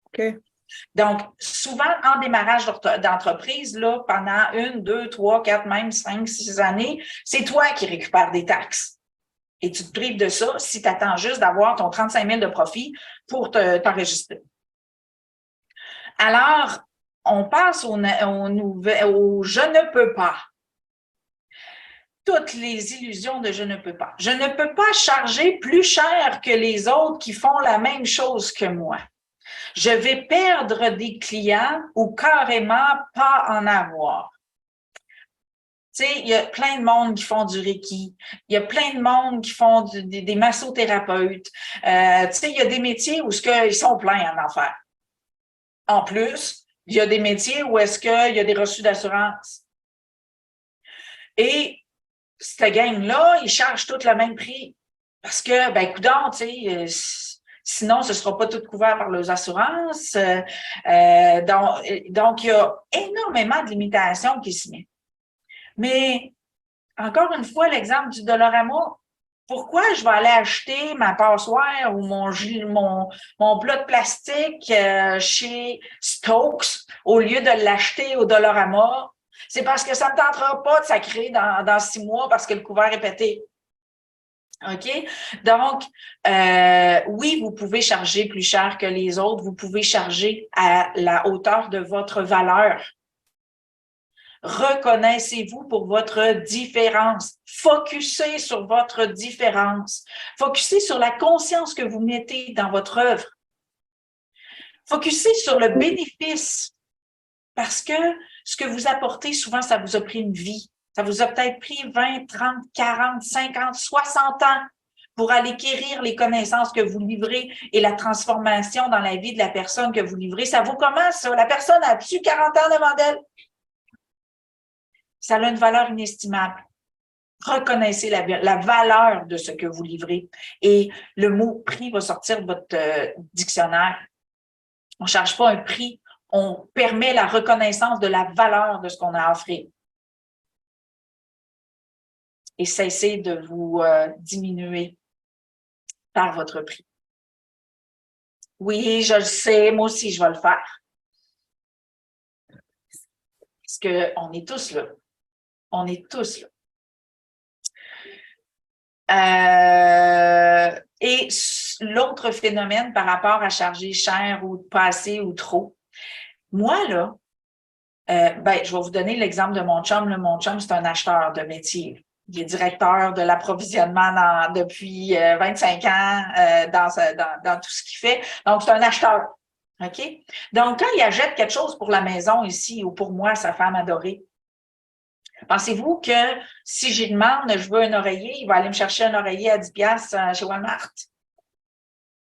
OK. Donc, souvent, en démarrage d'entreprise, là, pendant 1, 2, 3, 4, même 5, 6 années, c'est toi qui récupères des taxes. Et tu te prives de ça si tu attends juste d'avoir ton 35 000 de profit pour t'enregistrer. Alors, on passe au je ne peux pas. Toutes les illusions de je ne peux pas. Je ne peux pas charger plus cher que les autres qui font la même chose que moi. Je vais perdre des clients ou carrément pas en avoir. Tu sais, il y a plein de monde qui font du Reiki. Il y a plein de monde qui font des massothérapeutes. Tu sais, il y a des métiers où ils sont pleins en enfer. En plus, il y a des métiers où est-ce qu'il y a des reçus d'assurance. Et cette gang-là, ils chargent tous le même prix. Parce que, ben, coudonc, tu sais, sinon, ce ne sera pas tout couvert par leurs assurances. Donc, il y a énormément de limitations qui se mettent. Mais, encore une fois, l'exemple du Dollarama, pourquoi je vais aller acheter ma passoire ou mon plat de plastique chez Stokes au lieu de l'acheter au Dollarama? C'est parce que ça ne me tentera pas de sacrer dans 6 mois parce que le couvert est pété. OK? Donc, oui, vous pouvez charger plus cher que les autres. Vous pouvez charger à la hauteur de votre valeur. Reconnaissez-vous pour votre différence. Focussez sur votre différence. Focussez sur la conscience que vous mettez dans votre œuvre. Focussez sur le bénéfice. Parce que ce que vous apportez, souvent, ça vous a pris une vie. Ça vous a peut-être pris 20, 30, 40, 50, 60 ans pour aller acquérir les connaissances que vous livrez et la transformation dans la vie de la personne que vous livrez. Ça vaut comment, ça? La personne a-tu 40 ans devant elle? Ça a une valeur inestimable. Reconnaissez la valeur de ce que vous livrez. Et le mot prix va sortir de votre dictionnaire. On ne charge pas un prix, on permet la reconnaissance de la valeur de ce qu'on a à offrir. Et cessez de vous diminuer par votre prix. Oui, je le sais, moi aussi, je vais le faire. Parce qu'on est tous là. On est tous là. Et l'autre phénomène par rapport à charger cher ou pas assez ou trop, moi, là, je vais vous donner l'exemple de mon chum. Là, mon chum, c'est un acheteur de métier. Il est directeur de l'approvisionnement depuis 25 ans dans tout ce qu'il fait. Donc, c'est un acheteur. OK? Donc, quand il achète quelque chose pour la maison ici ou pour moi, sa femme adorée, pensez-vous que si j'y demande, je veux un oreiller, il va aller me chercher un oreiller à 10$ chez Walmart?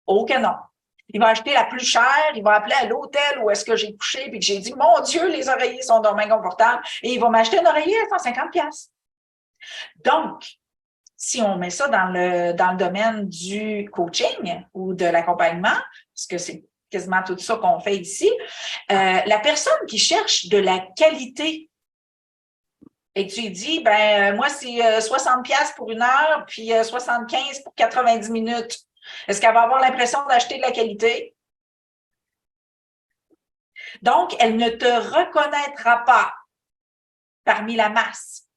Oh que non. Il va acheter la plus chère, il va appeler à l'hôtel où est-ce que j'ai couché puis que j'ai dit, mon Dieu, les oreillers sont donc bien confortables et il va m'acheter un oreiller à 150$. Donc, si on met ça dans le domaine du coaching ou de l'accompagnement, parce que c'est quasiment tout ça qu'on fait ici, la personne qui cherche de la qualité et tu lui dis, moi, c'est 60$ pour 1 heure, puis 75$ pour 90 minutes. Est-ce qu'elle va avoir l'impression d'acheter de la qualité? Donc, elle ne te reconnaîtra pas parmi la masse.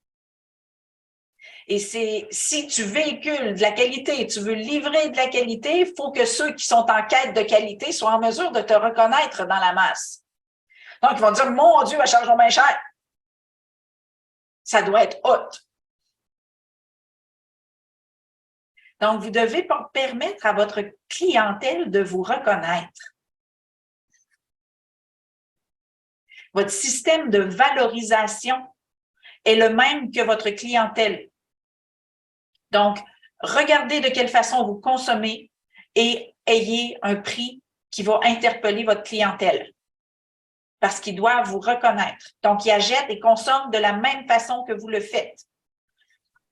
Et si tu véhicules de la qualité, tu veux livrer de la qualité, il faut que ceux qui sont en quête de qualité soient en mesure de te reconnaître dans la masse. Donc, ils vont dire, mon Dieu, elle charge bien cher. Ça doit être haut. Donc, vous devez permettre à votre clientèle de vous reconnaître. Votre système de valorisation est le même que votre clientèle. Donc, regardez de quelle façon vous consommez et ayez un prix qui va interpeller votre clientèle parce qu'ils doivent vous reconnaître. Donc, ils achètent et consomment de la même façon que vous le faites.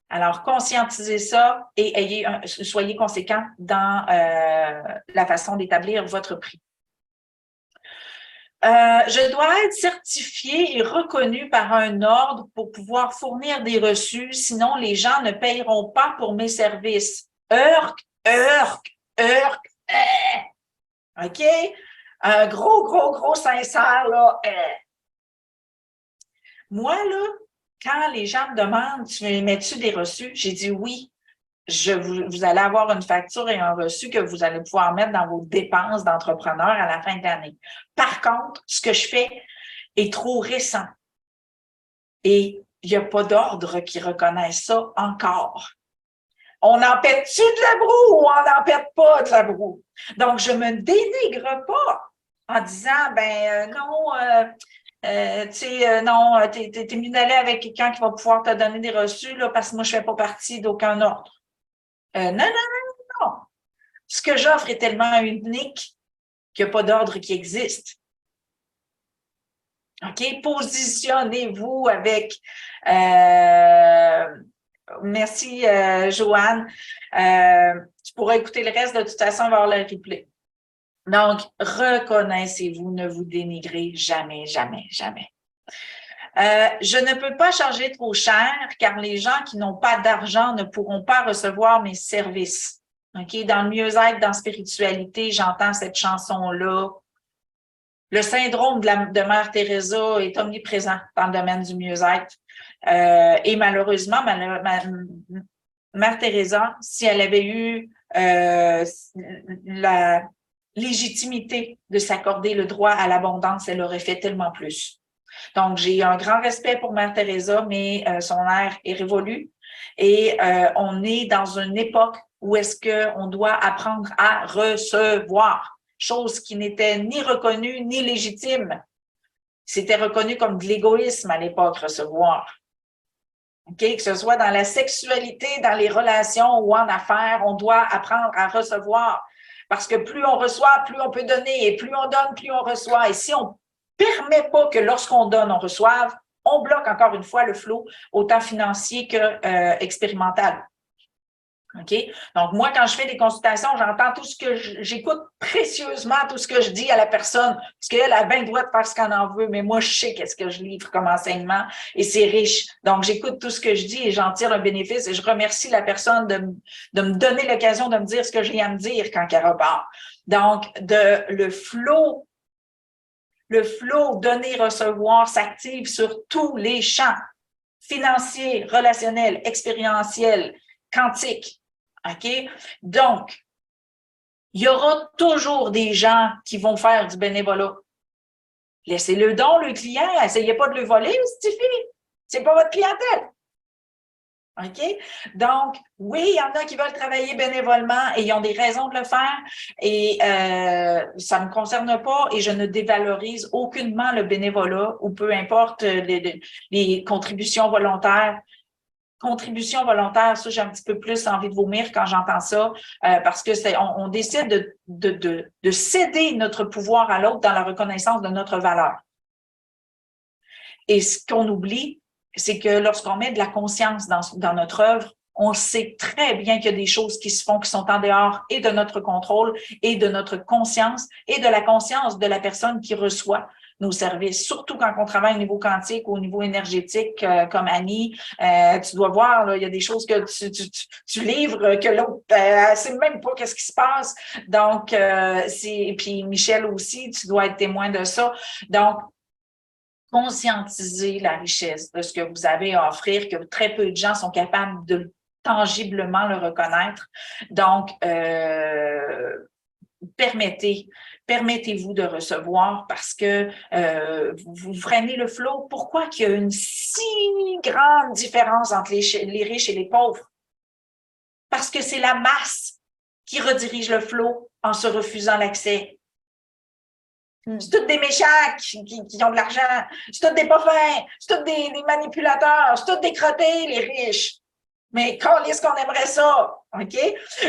Alors, conscientisez ça et soyez conséquent dans la façon d'établir votre prix. Je dois être certifié et reconnu par un ordre pour pouvoir fournir des reçus, sinon les gens ne paieront pas pour mes services. Urk. OK? Un gros sincère, là. Moi, là, quand les gens me demandent, tu mets-tu des reçus? J'ai dit oui. Vous allez avoir une facture et un reçu que vous allez pouvoir mettre dans vos dépenses d'entrepreneur à la fin de l'année. Par contre, ce que je fais est trop récent et il n'y a pas d'ordre qui reconnaisse ça encore. On en pète-tu de la broue ou on n'en pète pas de la broue? Donc, je me dénigre pas en disant, non, tu sais, non, t'es mieux d'aller avec quelqu'un qui va pouvoir te donner des reçus, là, parce que moi, je fais pas partie d'aucun ordre. Non, non, non, non. Ce que j'offre est tellement unique qu'il n'y a pas d'ordre qui existe. OK? Positionnez-vous avec... merci, Joanne. Tu pourras écouter le reste. De toute façon, on va avoir le replay. Donc, reconnaissez-vous, ne vous dénigrez jamais, jamais, jamais. Je ne peux pas charger trop cher car les gens qui n'ont pas d'argent ne pourront pas recevoir mes services. OK? Dans le mieux-être, dans la spiritualité, j'entends cette chanson-là. Le syndrome de Mère Teresa est omniprésent dans le domaine du mieux-être. Et malheureusement, Mère Teresa, si elle avait eu la légitimité de s'accorder le droit à l'abondance, elle aurait fait tellement plus. Donc, j'ai un grand respect pour Mère Teresa, mais son ère est révolue et on est dans une époque où est-ce qu'on doit apprendre à recevoir, chose qui n'était ni reconnue ni légitime. C'était reconnu comme de l'égoïsme à l'époque, recevoir. Okay? Que ce soit dans la sexualité, dans les relations ou en affaires, on doit apprendre à recevoir. Parce que plus on reçoit, plus on peut donner. Et plus on donne, plus on reçoit. Et si on permet pas que lorsqu'on donne, on reçoive, on bloque encore une fois le flot, autant financier que expérimental. OK? Donc, moi, quand je fais des consultations, j'entends tout ce que j'écoute précieusement tout ce que je dis à la personne, parce qu'elle a bien le droit de faire ce qu'elle en veut, mais moi, je sais qu'est-ce que je livre comme enseignement et c'est riche. Donc, j'écoute tout ce que je dis et j'en tire un bénéfice et je remercie la personne de me donner l'occasion de me dire ce que j'ai à me dire quand elle repart. Donc, le flow donner-recevoir s'active sur tous les champs, financiers, relationnels, expérientiels, quantiques. OK? Donc, il y aura toujours des gens qui vont faire du bénévolat. Laissez-le donc, le client. Essayez pas de le voler, Stéphie. C'est pas votre clientèle. OK? Donc, oui, il y en a qui veulent travailler bénévolement et ils ont des raisons de le faire et ça ne me concerne pas et je ne dévalorise aucunement le bénévolat ou peu importe les contributions volontaires. Contribution volontaire, ça, j'ai un petit peu plus envie de vomir quand j'entends ça, parce que on décide de céder notre pouvoir à l'autre dans la reconnaissance de notre valeur. Et ce qu'on oublie, c'est que lorsqu'on met de la conscience dans notre œuvre, on sait très bien qu'il y a des choses qui se font, qui sont en dehors et de notre contrôle et de notre conscience et de la conscience de la personne qui reçoit nos services, surtout quand on travaille au niveau quantique, au niveau énergétique, comme Annie, tu dois voir, là, il y a des choses que tu livres que l'autre, elle sait même pas qu'est-ce qui se passe. Donc, puis Michel aussi, tu dois être témoin de ça. Donc, conscientiser la richesse de ce que vous avez à offrir, que très peu de gens sont capables de tangiblement le reconnaître. Donc, permettez-vous de recevoir parce que vous freinez le flot. Pourquoi qu'il y a une si grande différence entre les riches et les pauvres? Parce que c'est la masse qui redirige le flot en se refusant l'accès. C'est tous des méchants qui ont de l'argent. C'est tous des pas fins. C'est tous des manipulateurs. C'est tous des crottés, les riches. Mais est-ce qu'on aimerait ça? OK?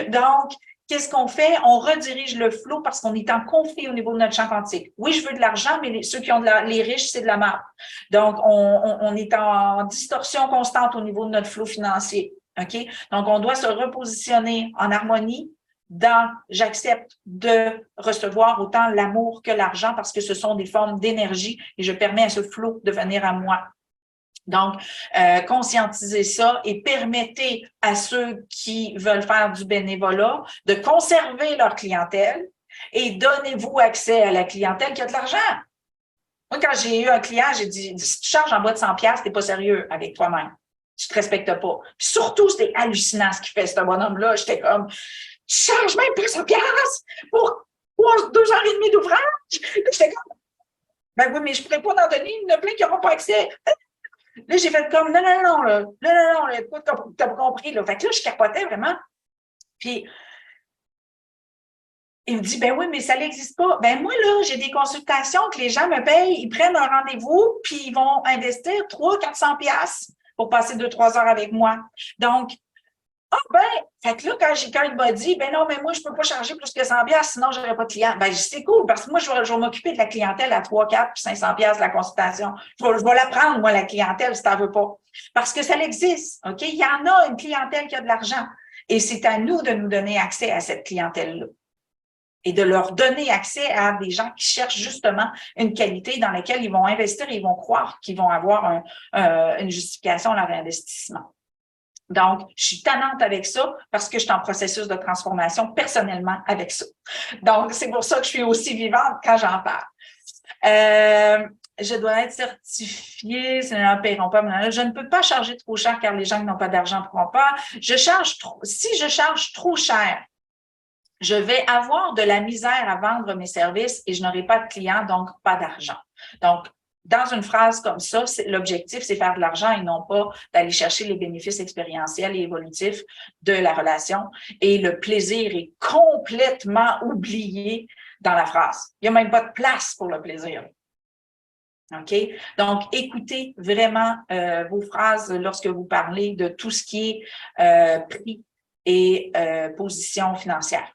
Donc, qu'est-ce qu'on fait? On redirige le flot parce qu'on est en conflit au niveau de notre champ quantique. Oui, je veux de l'argent, mais ceux qui ont les riches, c'est de la merde. Donc, on est en distorsion constante au niveau de notre flot financier. OK? Donc, on doit se repositionner en harmonie j'accepte de recevoir autant l'amour que l'argent parce que ce sont des formes d'énergie et je permets à ce flot de venir à moi. Donc, conscientisez ça et permettez à ceux qui veulent faire du bénévolat de conserver leur clientèle et donnez-vous accès à la clientèle qui a de l'argent. Moi, quand j'ai eu un client, j'ai dit, si tu charges en bas de 100$, t'es pas sérieux avec toi-même. Tu te respectes pas. Puis surtout, c'était hallucinant ce qu'il fait, ce bonhomme-là. J'étais comme, tu charges même pas 100$ pour 2 heures et demie d'ouvrage. J'étais comme, ben oui, mais je pourrais pas en donner, il y en a plein qui n'auront pas accès. Là, j'ai fait comme, non, non, non, là, non, non, non, là, écoute, t'as pas compris, là. Fait que là, je capotais vraiment. Puis, il me dit, ben oui, mais ça n'existe pas. Ben moi, là, j'ai des consultations que les gens me payent, ils prennent un rendez-vous, puis ils vont investir 300-400 piastres pour passer 2-3 heures avec moi. Donc, fait que là, quand il m'a dit, ben non, mais moi, je peux pas charger plus que 100 piastres, sinon j'aurais pas de client. Ben, c'est cool, parce que moi, je vais m'occuper de la clientèle à 3, 4, puis 500 piastres la consultation. Je vais la prendre, moi, la clientèle, si t'en veux pas. Parce que ça existe, OK? Il y en a une clientèle qui a de l'argent. Et c'est à nous de nous donner accès à cette clientèle-là. Et de leur donner accès à des gens qui cherchent justement une qualité dans laquelle ils vont investir et ils vont croire qu'ils vont avoir une justification à leur investissement. Donc, je suis tannante avec ça parce que je suis en processus de transformation personnellement avec ça. Donc, c'est pour ça que je suis aussi vivante quand j'en parle. Je dois être certifiée, sinon ils ne paieront pas. Je ne peux pas charger trop cher car les gens qui n'ont pas d'argent ne pourront pas. Si je charge trop cher, je vais avoir de la misère à vendre mes services et je n'aurai pas de clients, donc pas d'argent. Donc, dans une phrase comme ça, l'objectif, c'est faire de l'argent et non pas d'aller chercher les bénéfices expérientiels et évolutifs de la relation. Et le plaisir est complètement oublié dans la phrase. Il n'y a même pas de place pour le plaisir. OK? Donc, écoutez vraiment vos phrases lorsque vous parlez de tout ce qui est prix et position financière.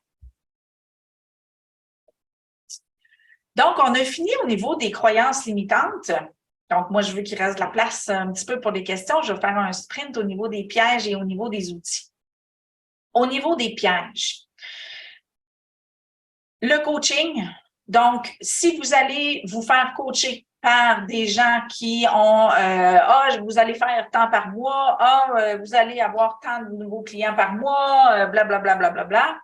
Donc, on a fini au niveau des croyances limitantes. Donc, moi, je veux qu'il reste de la place un petit peu pour des questions. Je vais faire un sprint au niveau des pièges et au niveau des outils. Au niveau des pièges, le coaching. Donc, si vous allez vous faire coacher par des gens qui ont vous allez faire tant par mois, vous allez avoir tant de nouveaux clients par mois, blablabla, blablabla.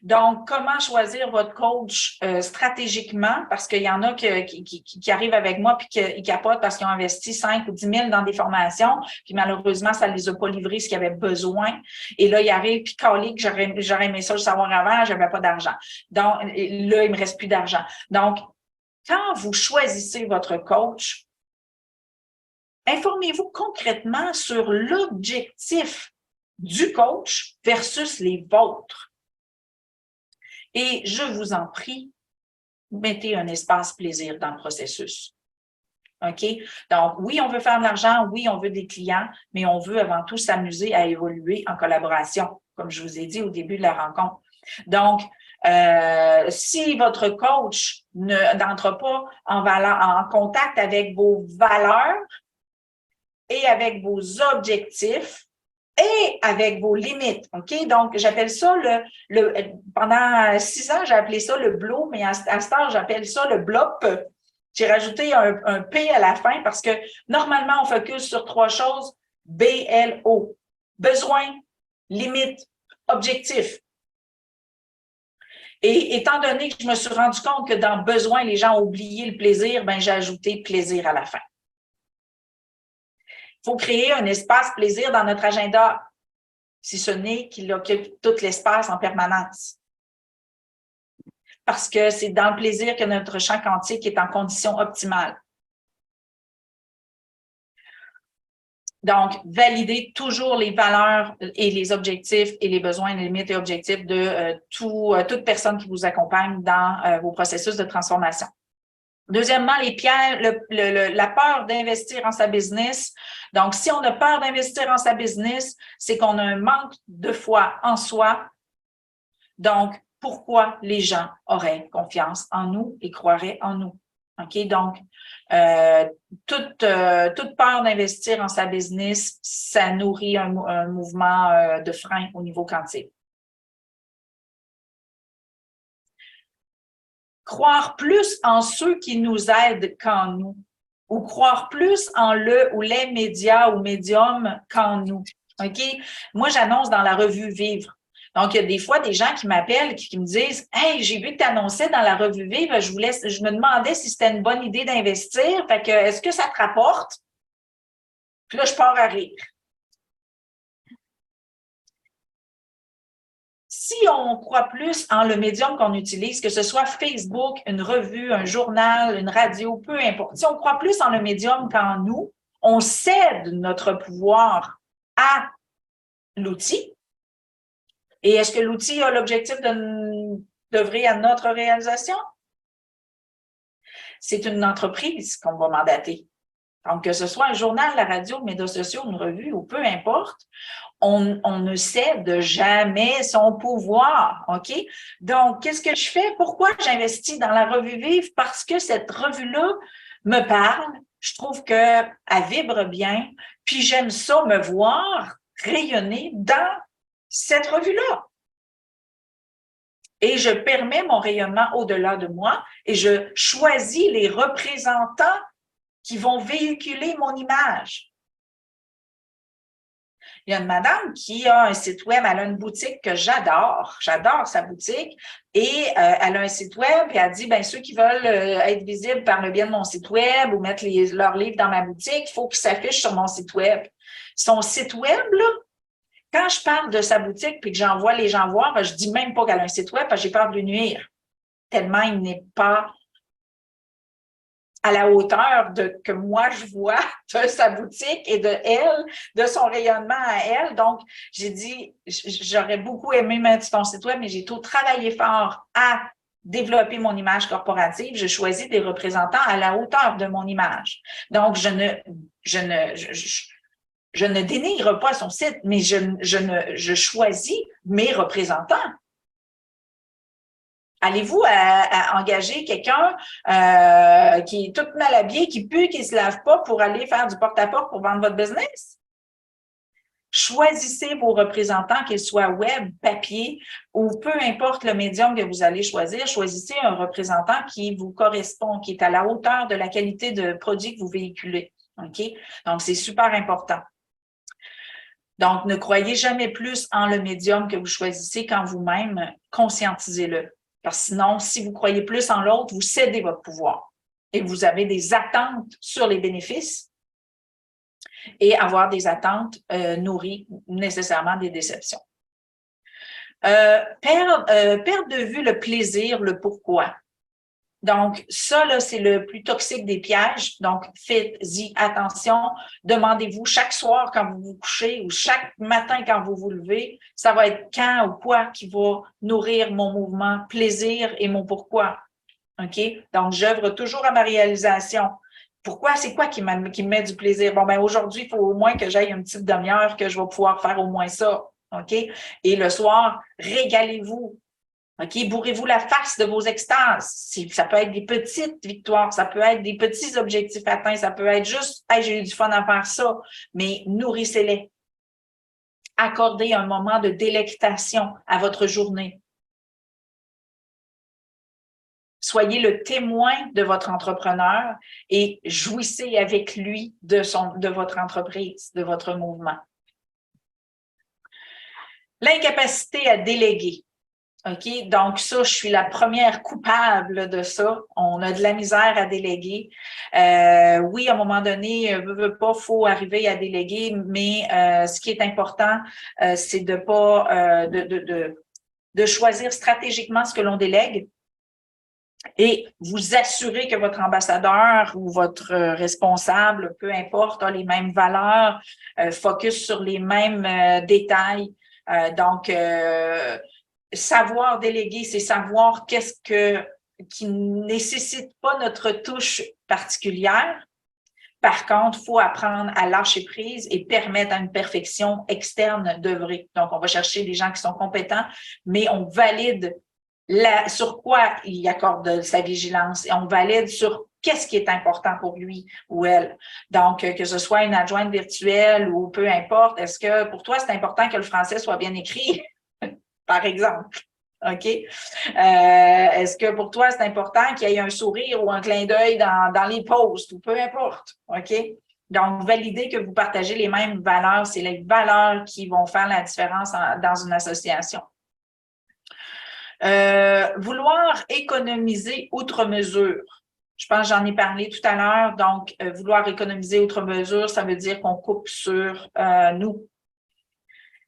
Donc, comment choisir votre coach stratégiquement? Parce qu'il y en a qui arrivent avec moi puis qui capotent parce qu'ils ont investi 5 ou 10 000 dans des formations, puis malheureusement, ça ne les a pas livrés ce qu'ils avaient besoin. Et là, ils arrivent, puis calé que j'aurais aimé ça le savoir avant, j'avais pas d'argent. Donc, là, il me reste plus d'argent. Donc, quand vous choisissez votre coach, informez-vous concrètement sur l'objectif du coach versus les vôtres. Et je vous en prie, mettez un espace plaisir dans le processus. OK? Donc, oui, on veut faire de l'argent, oui, on veut des clients, mais on veut avant tout s'amuser à évoluer en collaboration, comme je vous ai dit au début de la rencontre. Donc, si votre coach n'entre pas en contact avec vos valeurs et avec vos objectifs, et avec vos limites, OK? Donc, j'appelle ça pendant 6 ans, j'ai appelé ça le blow, mais à cette heure, j'appelle ça le blop. J'ai rajouté un P à la fin parce que normalement, on focus sur 3 choses, B-L-O. Besoin, limite, objectif. Et étant donné que je me suis rendu compte que dans besoin, les gens ont oublié le plaisir, ben j'ai ajouté plaisir à la fin. Il faut créer un espace plaisir dans notre agenda, si ce n'est qu'il occupe tout l'espace en permanence. Parce que c'est dans le plaisir que notre champ quantique est en condition optimale. Donc, validez toujours les valeurs et les objectifs et les besoins, les limites et objectifs de toute personne qui vous accompagne dans vos processus de transformation. Deuxièmement, les pièges, la peur d'investir en sa business. Donc, si on a peur d'investir en sa business, c'est qu'on a un manque de foi en soi. Donc, pourquoi les gens auraient confiance en nous et croiraient en nous? OK? Donc, toute peur d'investir en sa business, ça nourrit un mouvement de frein au niveau quantique. Croire plus en ceux qui nous aident qu'en nous, ou croire plus en le ou les médias ou médiums qu'en nous. OK? Moi, j'annonce dans la revue Vivre. Donc, il y a des fois des gens qui m'appellent, qui me disent « Hey, j'ai vu que tu annonçais dans la revue Vivre, je me demandais si c'était une bonne idée d'investir. Fait que, est-ce que ça te rapporte? » Puis là, je pars à rire. Si on croit plus en le médium qu'on utilise, que ce soit Facebook, une revue, un journal, une radio, peu importe, si on croit plus en le médium qu'en nous, on cède notre pouvoir à l'outil. Et est-ce que l'outil a l'objectif d'œuvrer à notre réalisation? C'est une entreprise qu'on va mandater. Donc, que ce soit un journal, la radio, médias sociaux, une revue ou peu importe, on ne cède jamais son pouvoir, OK? Donc, qu'est-ce que je fais? Pourquoi j'investis dans la revue Vive? Parce que cette revue-là me parle, je trouve qu'elle vibre bien, puis j'aime ça me voir rayonner dans cette revue-là. Et je permets mon rayonnement au-delà de moi et je choisis les représentants qui vont véhiculer mon image. Il y a une madame qui a un site web, elle a une boutique que j'adore sa boutique, et elle a un site web, et elle dit, ben ceux qui veulent être visibles par le biais de mon site web ou mettre leurs livres dans ma boutique, il faut qu'ils s'affichent sur mon site web. Son site web, là, quand je parle de sa boutique puis que j'envoie les gens voir, ben, je dis même pas qu'elle a un site web parce que j'ai peur de lui nuire, tellement il n'est pas à la hauteur que moi je vois de sa boutique et de elle, de son rayonnement à elle. Donc, j'ai dit, j'aurais beaucoup aimé mettre son site web, mais j'ai tout travaillé fort à développer mon image corporative. Je choisis des représentants à la hauteur de mon image. Donc, je ne dénigre pas son site, mais je choisis mes représentants. Allez-vous à engager quelqu'un qui est tout mal habillé, qui pue, qui ne se lave pas pour aller faire du porte-à-porte pour vendre votre business? Choisissez vos représentants, qu'ils soient web, papier ou peu importe le médium que vous allez choisir. Choisissez un représentant qui vous correspond, qui est à la hauteur de la qualité de produit que vous véhiculez. OK? Donc, c'est super important. Donc, ne croyez jamais plus en le médium que vous choisissez qu'en vous-même. Conscientisez-le. Parce que sinon, si vous croyez plus en l'autre, vous cédez votre pouvoir et vous avez des attentes sur les bénéfices et avoir des attentes nourrit nécessairement des déceptions. Perdre de vue le plaisir, le pourquoi. Donc, ça, là, c'est le plus toxique des pièges. Donc, faites-y attention. Demandez-vous chaque soir quand vous vous couchez ou chaque matin quand vous vous levez, ça va être quand ou quoi qui va nourrir mon mouvement plaisir et mon pourquoi. OK? Donc, j'œuvre toujours à ma réalisation. Pourquoi? C'est quoi qui me met du plaisir? Bon, ben aujourd'hui, il faut au moins que j'aille une petite demi-heure que je vais pouvoir faire au moins ça. OK? Et le soir, régalez-vous. OK, bourrez-vous la face de vos extases. Ça peut être des petites victoires, ça peut être des petits objectifs atteints, ça peut être juste, hey, j'ai eu du fun à faire ça, mais nourrissez-les. Accordez un moment de délectation à votre journée. Soyez le témoin de votre entrepreneur et jouissez avec lui de votre entreprise, de votre mouvement. L'incapacité à déléguer. OK? Donc, ça, je suis la première coupable de ça. On a de la misère à déléguer. Oui, à un moment donné, veut pas, faut arriver à déléguer, mais ce qui est important, c'est de pas de choisir stratégiquement ce que l'on délègue et vous assurer que votre ambassadeur ou votre responsable, peu importe, a les mêmes valeurs, focus sur les mêmes détails. Donc, savoir déléguer, c'est savoir qui ne nécessite pas notre touche particulière. Par contre, il faut apprendre à lâcher prise et permettre à une perfection externe d'œuvrer. Donc, on va chercher des gens qui sont compétents, mais on valide sur quoi il accorde sa vigilance et on valide sur qu'est-ce qui est important pour lui ou elle. Donc, que ce soit une adjointe virtuelle ou peu importe, est-ce que pour toi, c'est important que le français soit bien écrit? Par exemple. OK? Est-ce que pour toi, c'est important qu'il y ait un sourire ou un clin d'œil dans les posts ou peu importe? OK? Donc, valider que vous partagez les mêmes valeurs, c'est les valeurs qui vont faire la différence dans une association. Vouloir économiser outre mesure. Je pense que j'en ai parlé tout à l'heure. Donc, vouloir économiser outre mesure, ça veut dire qu'on coupe sur nous.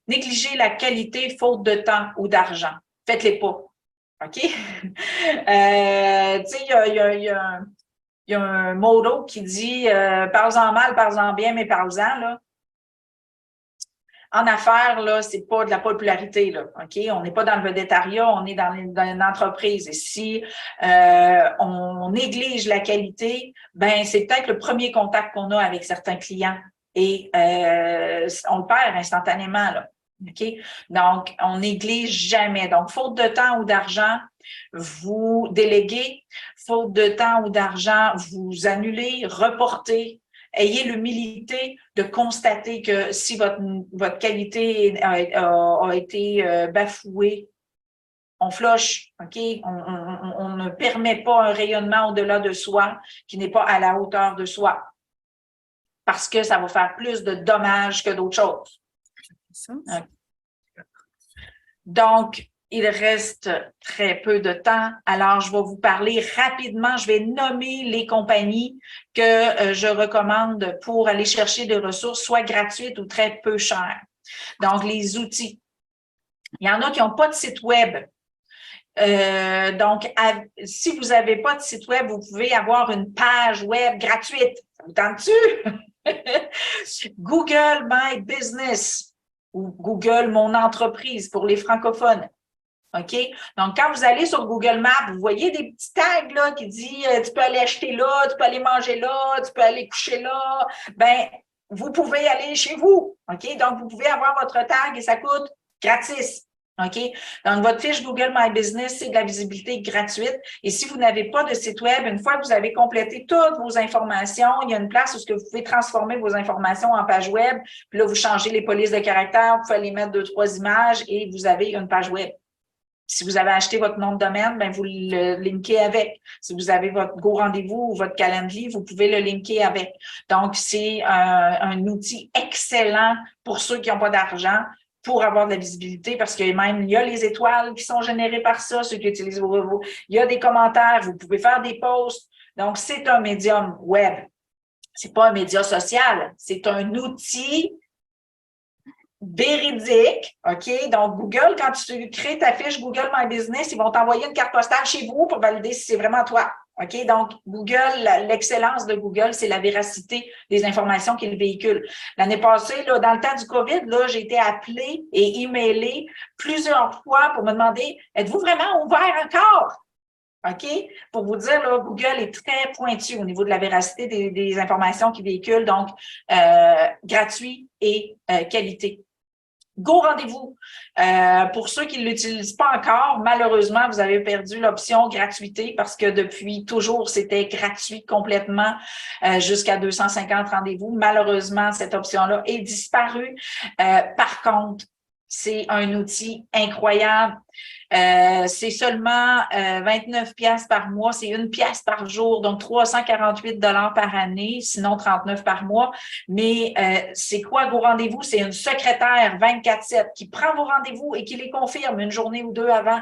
Négliger la qualité faute de temps ou d'argent. Faites-les pas. OK? Tu sais, il y a il y a un motto qui dit parle-en mal, parle-en bien, mais parle-en, là. En affaires, là, c'est pas de la popularité, là, OK? On n'est pas dans le vedettariat, on est dans une entreprise. Et si on néglige la qualité, ben c'est peut-être le premier contact qu'on a avec certains clients et on le perd instantanément, là. OK? Donc, on néglige jamais. Donc, faute de temps ou d'argent, vous déléguez. Faute de temps ou d'argent, vous annulez, reportez. Ayez l'humilité de constater que si votre qualité a été bafouée, on flush, OK? On ne permet pas un rayonnement au-delà de soi qui n'est pas à la hauteur de soi parce que ça va faire plus de dommages que d'autres choses. Okay. Donc, il reste très peu de temps. Alors, je vais vous parler rapidement. Je vais nommer les compagnies que je recommande pour aller chercher des ressources, soit gratuites ou très peu chères. Donc, les outils. Il y en a qui n'ont pas de site web. Donc, si vous n'avez pas de site web, vous pouvez avoir une page web gratuite. Ça vous tente-tu? Google My Business ou Google Mon Entreprise pour les francophones. OK? Donc, quand vous allez sur Google Maps, vous voyez des petits tags là, qui disent tu peux aller acheter là, tu peux aller manger là, tu peux aller coucher là. Ben, vous pouvez aller chez vous. OK? Donc, vous pouvez avoir votre tag et ça coûte gratis. OK? Donc, votre fiche Google My Business, c'est de la visibilité gratuite. Et si vous n'avez pas de site web, une fois que vous avez complété toutes vos informations, il y a une place où vous pouvez transformer vos informations en page web. Puis là, vous changez les polices de caractère, vous pouvez aller mettre 2-3 images et vous avez une page web. Si vous avez acheté votre nom de domaine, ben vous le linkez avec. Si vous avez votre Go Rendez-vous ou votre calendrier, vous pouvez le linker avec. Donc, c'est un outil excellent pour ceux qui n'ont pas d'argent pour avoir de la visibilité parce que même il y a les étoiles qui sont générées par ça, ceux qui utilisent vos robots. Il y a des commentaires, vous pouvez faire des posts. Donc, c'est un médium web. C'est pas un média social, c'est un outil véridique, OK? Donc, Google, quand tu crées ta fiche Google My Business, ils vont t'envoyer une carte postale chez vous pour valider si c'est vraiment toi. OK? Donc, Google, l'excellence de Google, c'est la véracité des informations qu'il véhicule. L'année passée, là, dans le temps du COVID, là, j'ai été appelée et emailée plusieurs fois pour me demander, êtes-vous vraiment ouvert encore? OK? Pour vous dire, là, Google est très pointu au niveau de la véracité des informations qu'il véhicule, donc gratuit et qualité. Go Rendez-vous. Pour ceux qui ne l'utilisent pas encore, malheureusement, vous avez perdu l'option gratuité parce que depuis toujours, c'était gratuit complètement jusqu'à 250 rendez-vous. Malheureusement, cette option-là est disparue. Par contre, c'est un outil incroyable. C'est seulement 29 pièces par mois, c'est 1 pièce par jour, donc 348 $ par année, sinon 39 par mois. Mais c'est quoi Go Rendez-vous? C'est une secrétaire 24/7 qui prend vos rendez-vous et qui les confirme une journée ou deux avant.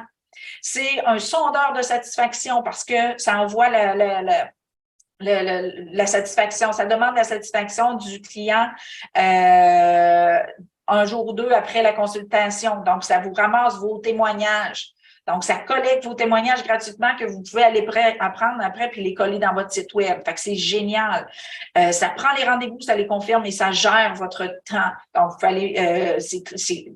C'est un sondeur de satisfaction parce que ça envoie la satisfaction, ça demande la satisfaction du client un jour ou deux après la consultation. Donc, ça vous ramasse vos témoignages. Donc, ça collecte vos témoignages gratuitement que vous pouvez aller apprendre après puis les coller dans votre site web. Fait que c'est génial. Ça prend les rendez-vous, ça les confirme et ça gère votre temps. Donc,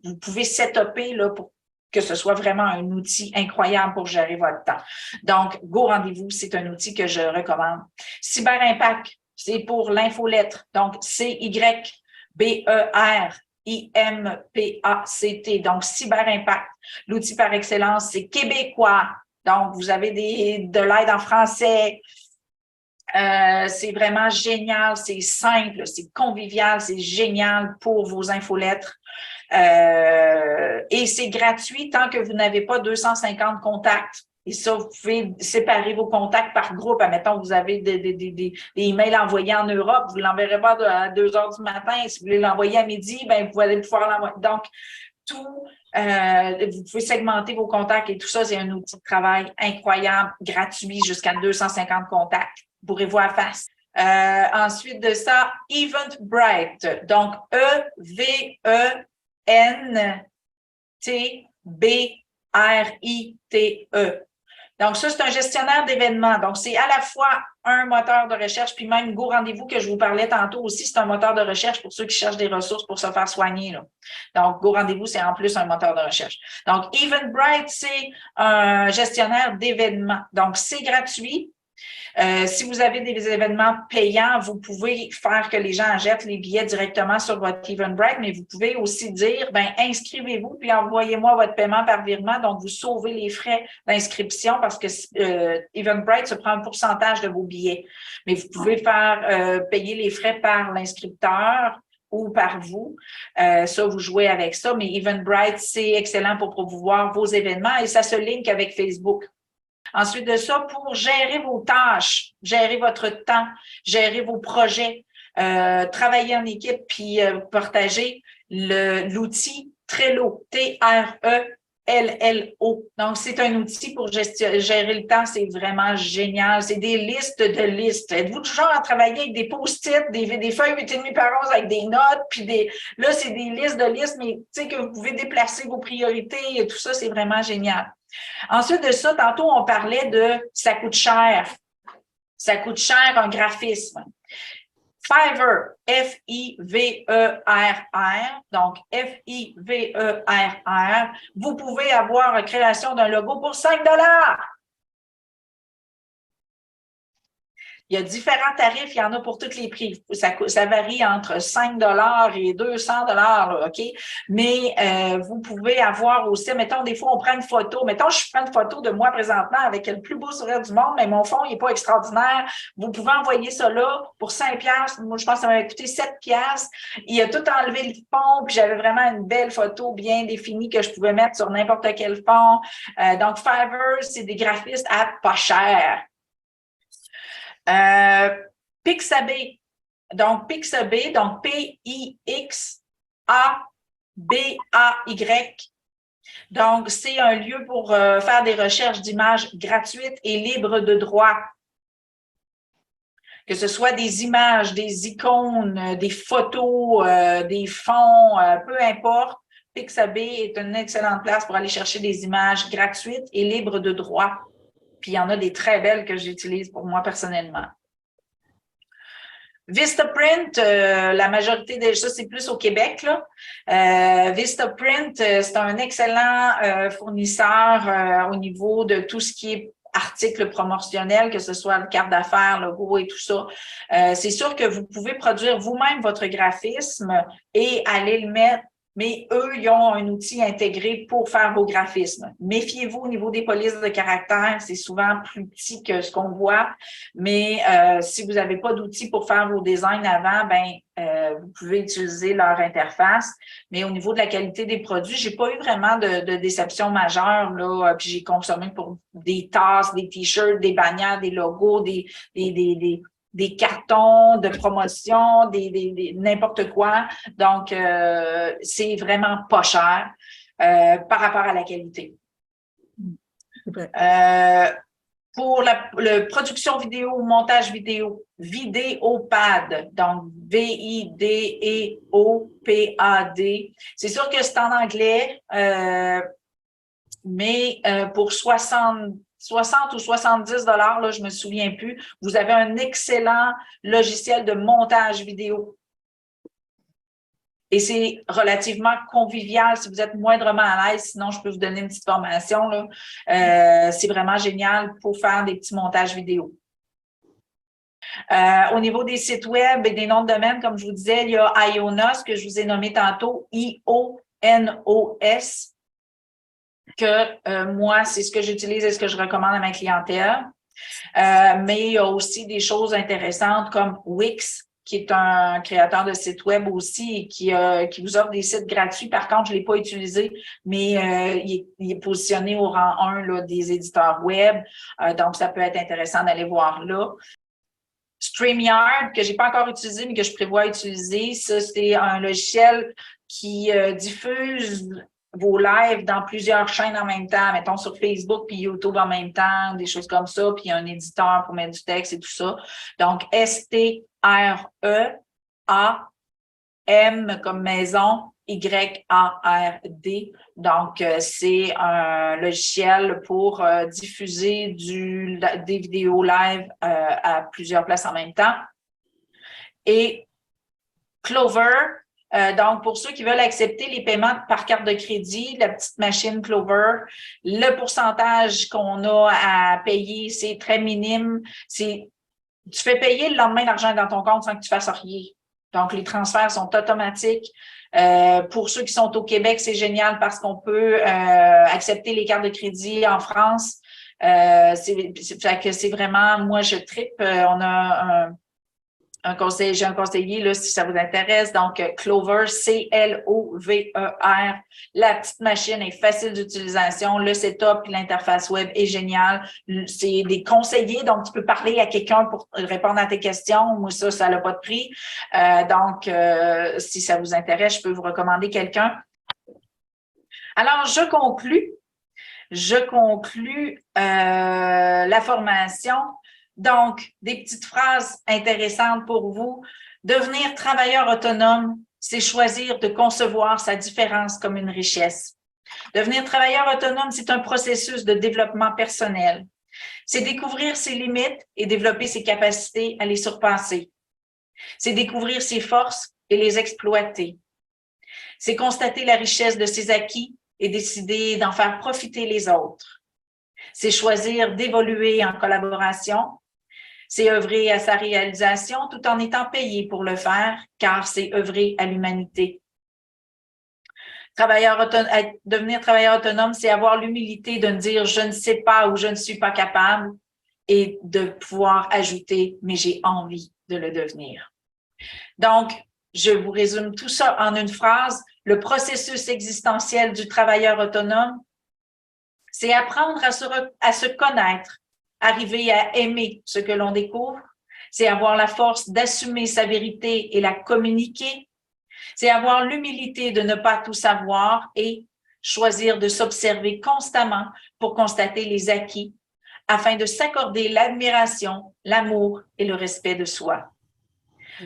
vous pouvez setuper là, pour que ce soit vraiment un outil incroyable pour gérer votre temps. Donc, Go Rendez-vous, c'est un outil que je recommande. Cyber Impact, c'est pour l'infolettre. Donc, CYBERIMPACT. Donc, Cyber Impact. L'outil par excellence, c'est québécois. Donc, vous avez de l'aide en français. C'est vraiment génial, c'est simple, c'est convivial, c'est génial pour vos infolettres. Et c'est gratuit tant que vous n'avez pas 250 contacts. Et ça, vous pouvez séparer vos contacts par groupe. Admettons, vous avez des emails envoyés en Europe, vous ne l'enverrez pas à 2 heures du matin. Si vous voulez l'envoyer à midi, ben, vous allez pouvoir l'envoyer. Donc, vous pouvez segmenter vos contacts et tout ça, c'est un outil de travail incroyable, gratuit, jusqu'à 250 contacts. Vous pourrez voir face. Ensuite de ça, Eventbrite. Donc, EVENTBRITE. Donc, ça, c'est un gestionnaire d'événements. Donc, c'est à la fois un moteur de recherche, puis même Go Rendez-vous que je vous parlais tantôt aussi, c'est un moteur de recherche pour ceux qui cherchent des ressources pour se faire soigner, là. Donc, Go Rendez-vous, c'est en plus un moteur de recherche. Donc, Eventbrite, c'est un gestionnaire d'événements. Donc, c'est gratuit. Si vous avez des événements payants, vous pouvez faire que les gens achètent les billets directement sur votre Eventbrite, mais vous pouvez aussi dire, ben inscrivez-vous puis envoyez-moi votre paiement par virement. Donc, vous sauvez les frais d'inscription parce que Eventbrite se prend un pourcentage de vos billets. Mais vous pouvez faire payer les frais par l'inscripteur ou par vous. Ça, vous jouez avec ça. Mais Eventbrite, c'est excellent pour promouvoir vos événements et ça se link avec Facebook. Ensuite de ça, pour gérer vos tâches, gérer votre temps, gérer vos projets, travailler en équipe puis partager l'outil Trello, Trello. Donc, c'est un outil pour gérer le temps. C'est vraiment génial. C'est des listes de listes. Êtes-vous toujours à travailler avec des post-it, des feuilles 8,5 par 11 avec des notes, puis là, c'est des listes de listes, mais tu sais que vous pouvez déplacer vos priorités et tout ça, c'est vraiment génial. Ensuite de ça, tantôt, on parlait de ça coûte cher. Ça coûte cher un graphisme. Fiverr, F-I-V-E-R-R, donc F-I-V-E-R-R, vous pouvez avoir la création d'un logo pour 5 $. Il y a différents tarifs, il y en a pour tous les prix. Ça varie entre 5 $ et 200 $, là, OK? Mais vous pouvez avoir aussi, mettons, des fois, on prend une photo. Mettons, je prends une photo de moi présentement avec le plus beau sourire du monde, mais mon fond, il n'est pas extraordinaire. Vous pouvez envoyer ça là pour 5 $. Moi, je pense que ça m'a coûté 7 $. Il a tout enlevé le fond, puis j'avais vraiment une belle photo bien définie que je pouvais mettre sur n'importe quel fond. Donc, Fiverr, c'est des graphistes à pas cher. Pixabay, donc Pixabay, donc P-I-X-A-B-A-Y. Donc, c'est un lieu pour faire des recherches d'images gratuites et libres de droit. Que ce soit des images, des icônes, des photos, des fonds, peu importe. Pixabay est une excellente place pour aller chercher des images gratuites et libres de droit. Puis, il y en a des très belles que j'utilise pour moi personnellement. Vistaprint, la majorité de ça, c'est plus au Québec, là. Vistaprint, c'est un excellent fournisseur au niveau de tout ce qui est articles promotionnels, que ce soit le carte d'affaires, logo et tout ça. C'est sûr que vous pouvez produire vous-même votre graphisme et aller le mettre. Mais eux, ils ont un outil intégré pour faire vos graphismes. Méfiez-vous au niveau des polices de caractère, c'est souvent plus petit que ce qu'on voit. Mais si vous n'avez pas d'outils pour faire vos designs avant, vous pouvez utiliser leur interface. Mais au niveau de la qualité des produits, j'ai pas eu vraiment de déception majeure, là. Puis j'ai consommé pour des tasses, des t-shirts, des bannières, des logos, des cartons de promotion, n'importe quoi. Donc, c'est vraiment pas cher par rapport à la qualité. Pour la production vidéo, montage vidéo, Vidéopad, donc V-I-D-E-O-P-A-D. C'est sûr que c'est en anglais, mais pour 60 ou 70 $, là, je me souviens plus, vous avez un excellent logiciel de montage vidéo. Et c'est relativement convivial si vous êtes moindrement à l'aise. Sinon, je peux vous donner une petite formation, là. C'est vraiment génial pour faire des petits montages vidéo. Au niveau des sites web et des noms de domaine, comme je vous disais, il y a Ionos, que je vous ai nommé tantôt, I-O-N-O-S. Que moi, c'est ce que j'utilise et ce que je recommande à ma clientèle. Mais il y a aussi des choses intéressantes comme Wix, qui est un créateur de sites web aussi et qui vous offre des sites gratuits. Par contre, je ne l'ai pas utilisé, mais il est positionné au rang 1 là, des éditeurs web. Donc, ça peut être intéressant d'aller voir là. StreamYard, que je n'ai pas encore utilisé, mais que je prévois utiliser, ça, c'est un logiciel qui diffuse vos lives dans plusieurs chaînes en même temps, mettons sur Facebook puis YouTube en même temps, des choses comme ça, puis il y a un éditeur pour mettre du texte et tout ça. Donc, S-T-R-E-A-M comme maison, YARD. Donc, c'est un logiciel pour diffuser des vidéos live à plusieurs places en même temps. Et Clover, donc pour ceux qui veulent accepter les paiements par carte de crédit, la petite machine Clover, le pourcentage qu'on a à payer, c'est très minime. Tu fais payer le lendemain l'argent dans ton compte sans que tu fasses rien. Donc, les transferts sont automatiques. Pour ceux qui sont au Québec, c'est génial parce qu'on peut accepter les cartes de crédit en France. C'est vraiment, moi, je trippe. On a j'ai un conseiller, là, si ça vous intéresse. Donc, Clover, C-L-O-V-E-R. La petite machine est facile d'utilisation. Le setup, l'interface web est génial. C'est des conseillers, donc tu peux parler à quelqu'un pour répondre à tes questions. Moi, ça n'a pas de prix. Donc, si ça vous intéresse, je peux vous recommander quelqu'un. Alors, je conclus la formation. Donc, des petites phrases intéressantes pour vous. Devenir travailleur autonome, c'est choisir de concevoir sa différence comme une richesse. Devenir travailleur autonome, c'est un processus de développement personnel. C'est découvrir ses limites et développer ses capacités à les surpasser. C'est découvrir ses forces et les exploiter. C'est constater la richesse de ses acquis et décider d'en faire profiter les autres. C'est choisir d'évoluer en collaboration. C'est œuvrer à sa réalisation tout en étant payé pour le faire, car c'est œuvrer à l'humanité. Devenir travailleur autonome, c'est avoir l'humilité de me dire « je ne sais pas » ou « je ne suis pas capable » et de pouvoir ajouter « mais j'ai envie de le devenir ». Donc, je vous résume tout ça en une phrase. Le processus existentiel du travailleur autonome, c'est apprendre à se connaître, arriver à aimer ce que l'on découvre, c'est avoir la force d'assumer sa vérité et la communiquer, c'est avoir l'humilité de ne pas tout savoir et choisir de s'observer constamment pour constater les acquis afin de s'accorder l'admiration, l'amour et le respect de soi.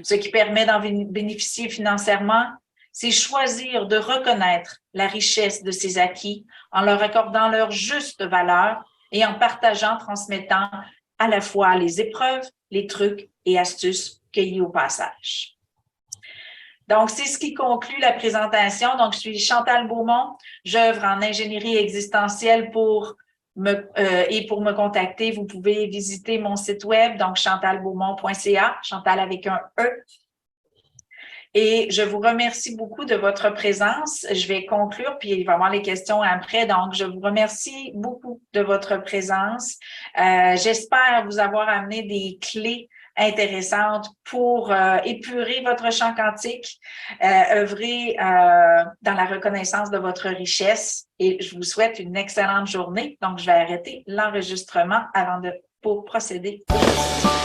Ce qui permet d'en bénéficier financièrement, c'est choisir de reconnaître la richesse de ses acquis en leur accordant leur juste valeur et en partageant, transmettant à la fois les épreuves, les trucs et astuces cueillis au passage. Donc, c'est ce qui conclut la présentation. Donc, je suis Chantal Beaumont, j'œuvre en ingénierie existentielle et pour me contacter, vous pouvez visiter mon site web, donc chantalbeaumont.ca, Chantal avec un E. Et je vous remercie beaucoup de votre présence. Je vais conclure, puis il va y avoir les questions après. Donc, je vous remercie beaucoup de votre présence. J'espère vous avoir amené des clés intéressantes pour épurer votre champ quantique, œuvrer dans la reconnaissance de votre richesse. Et je vous souhaite une excellente journée. Donc, je vais arrêter l'enregistrement pour procéder aux questions.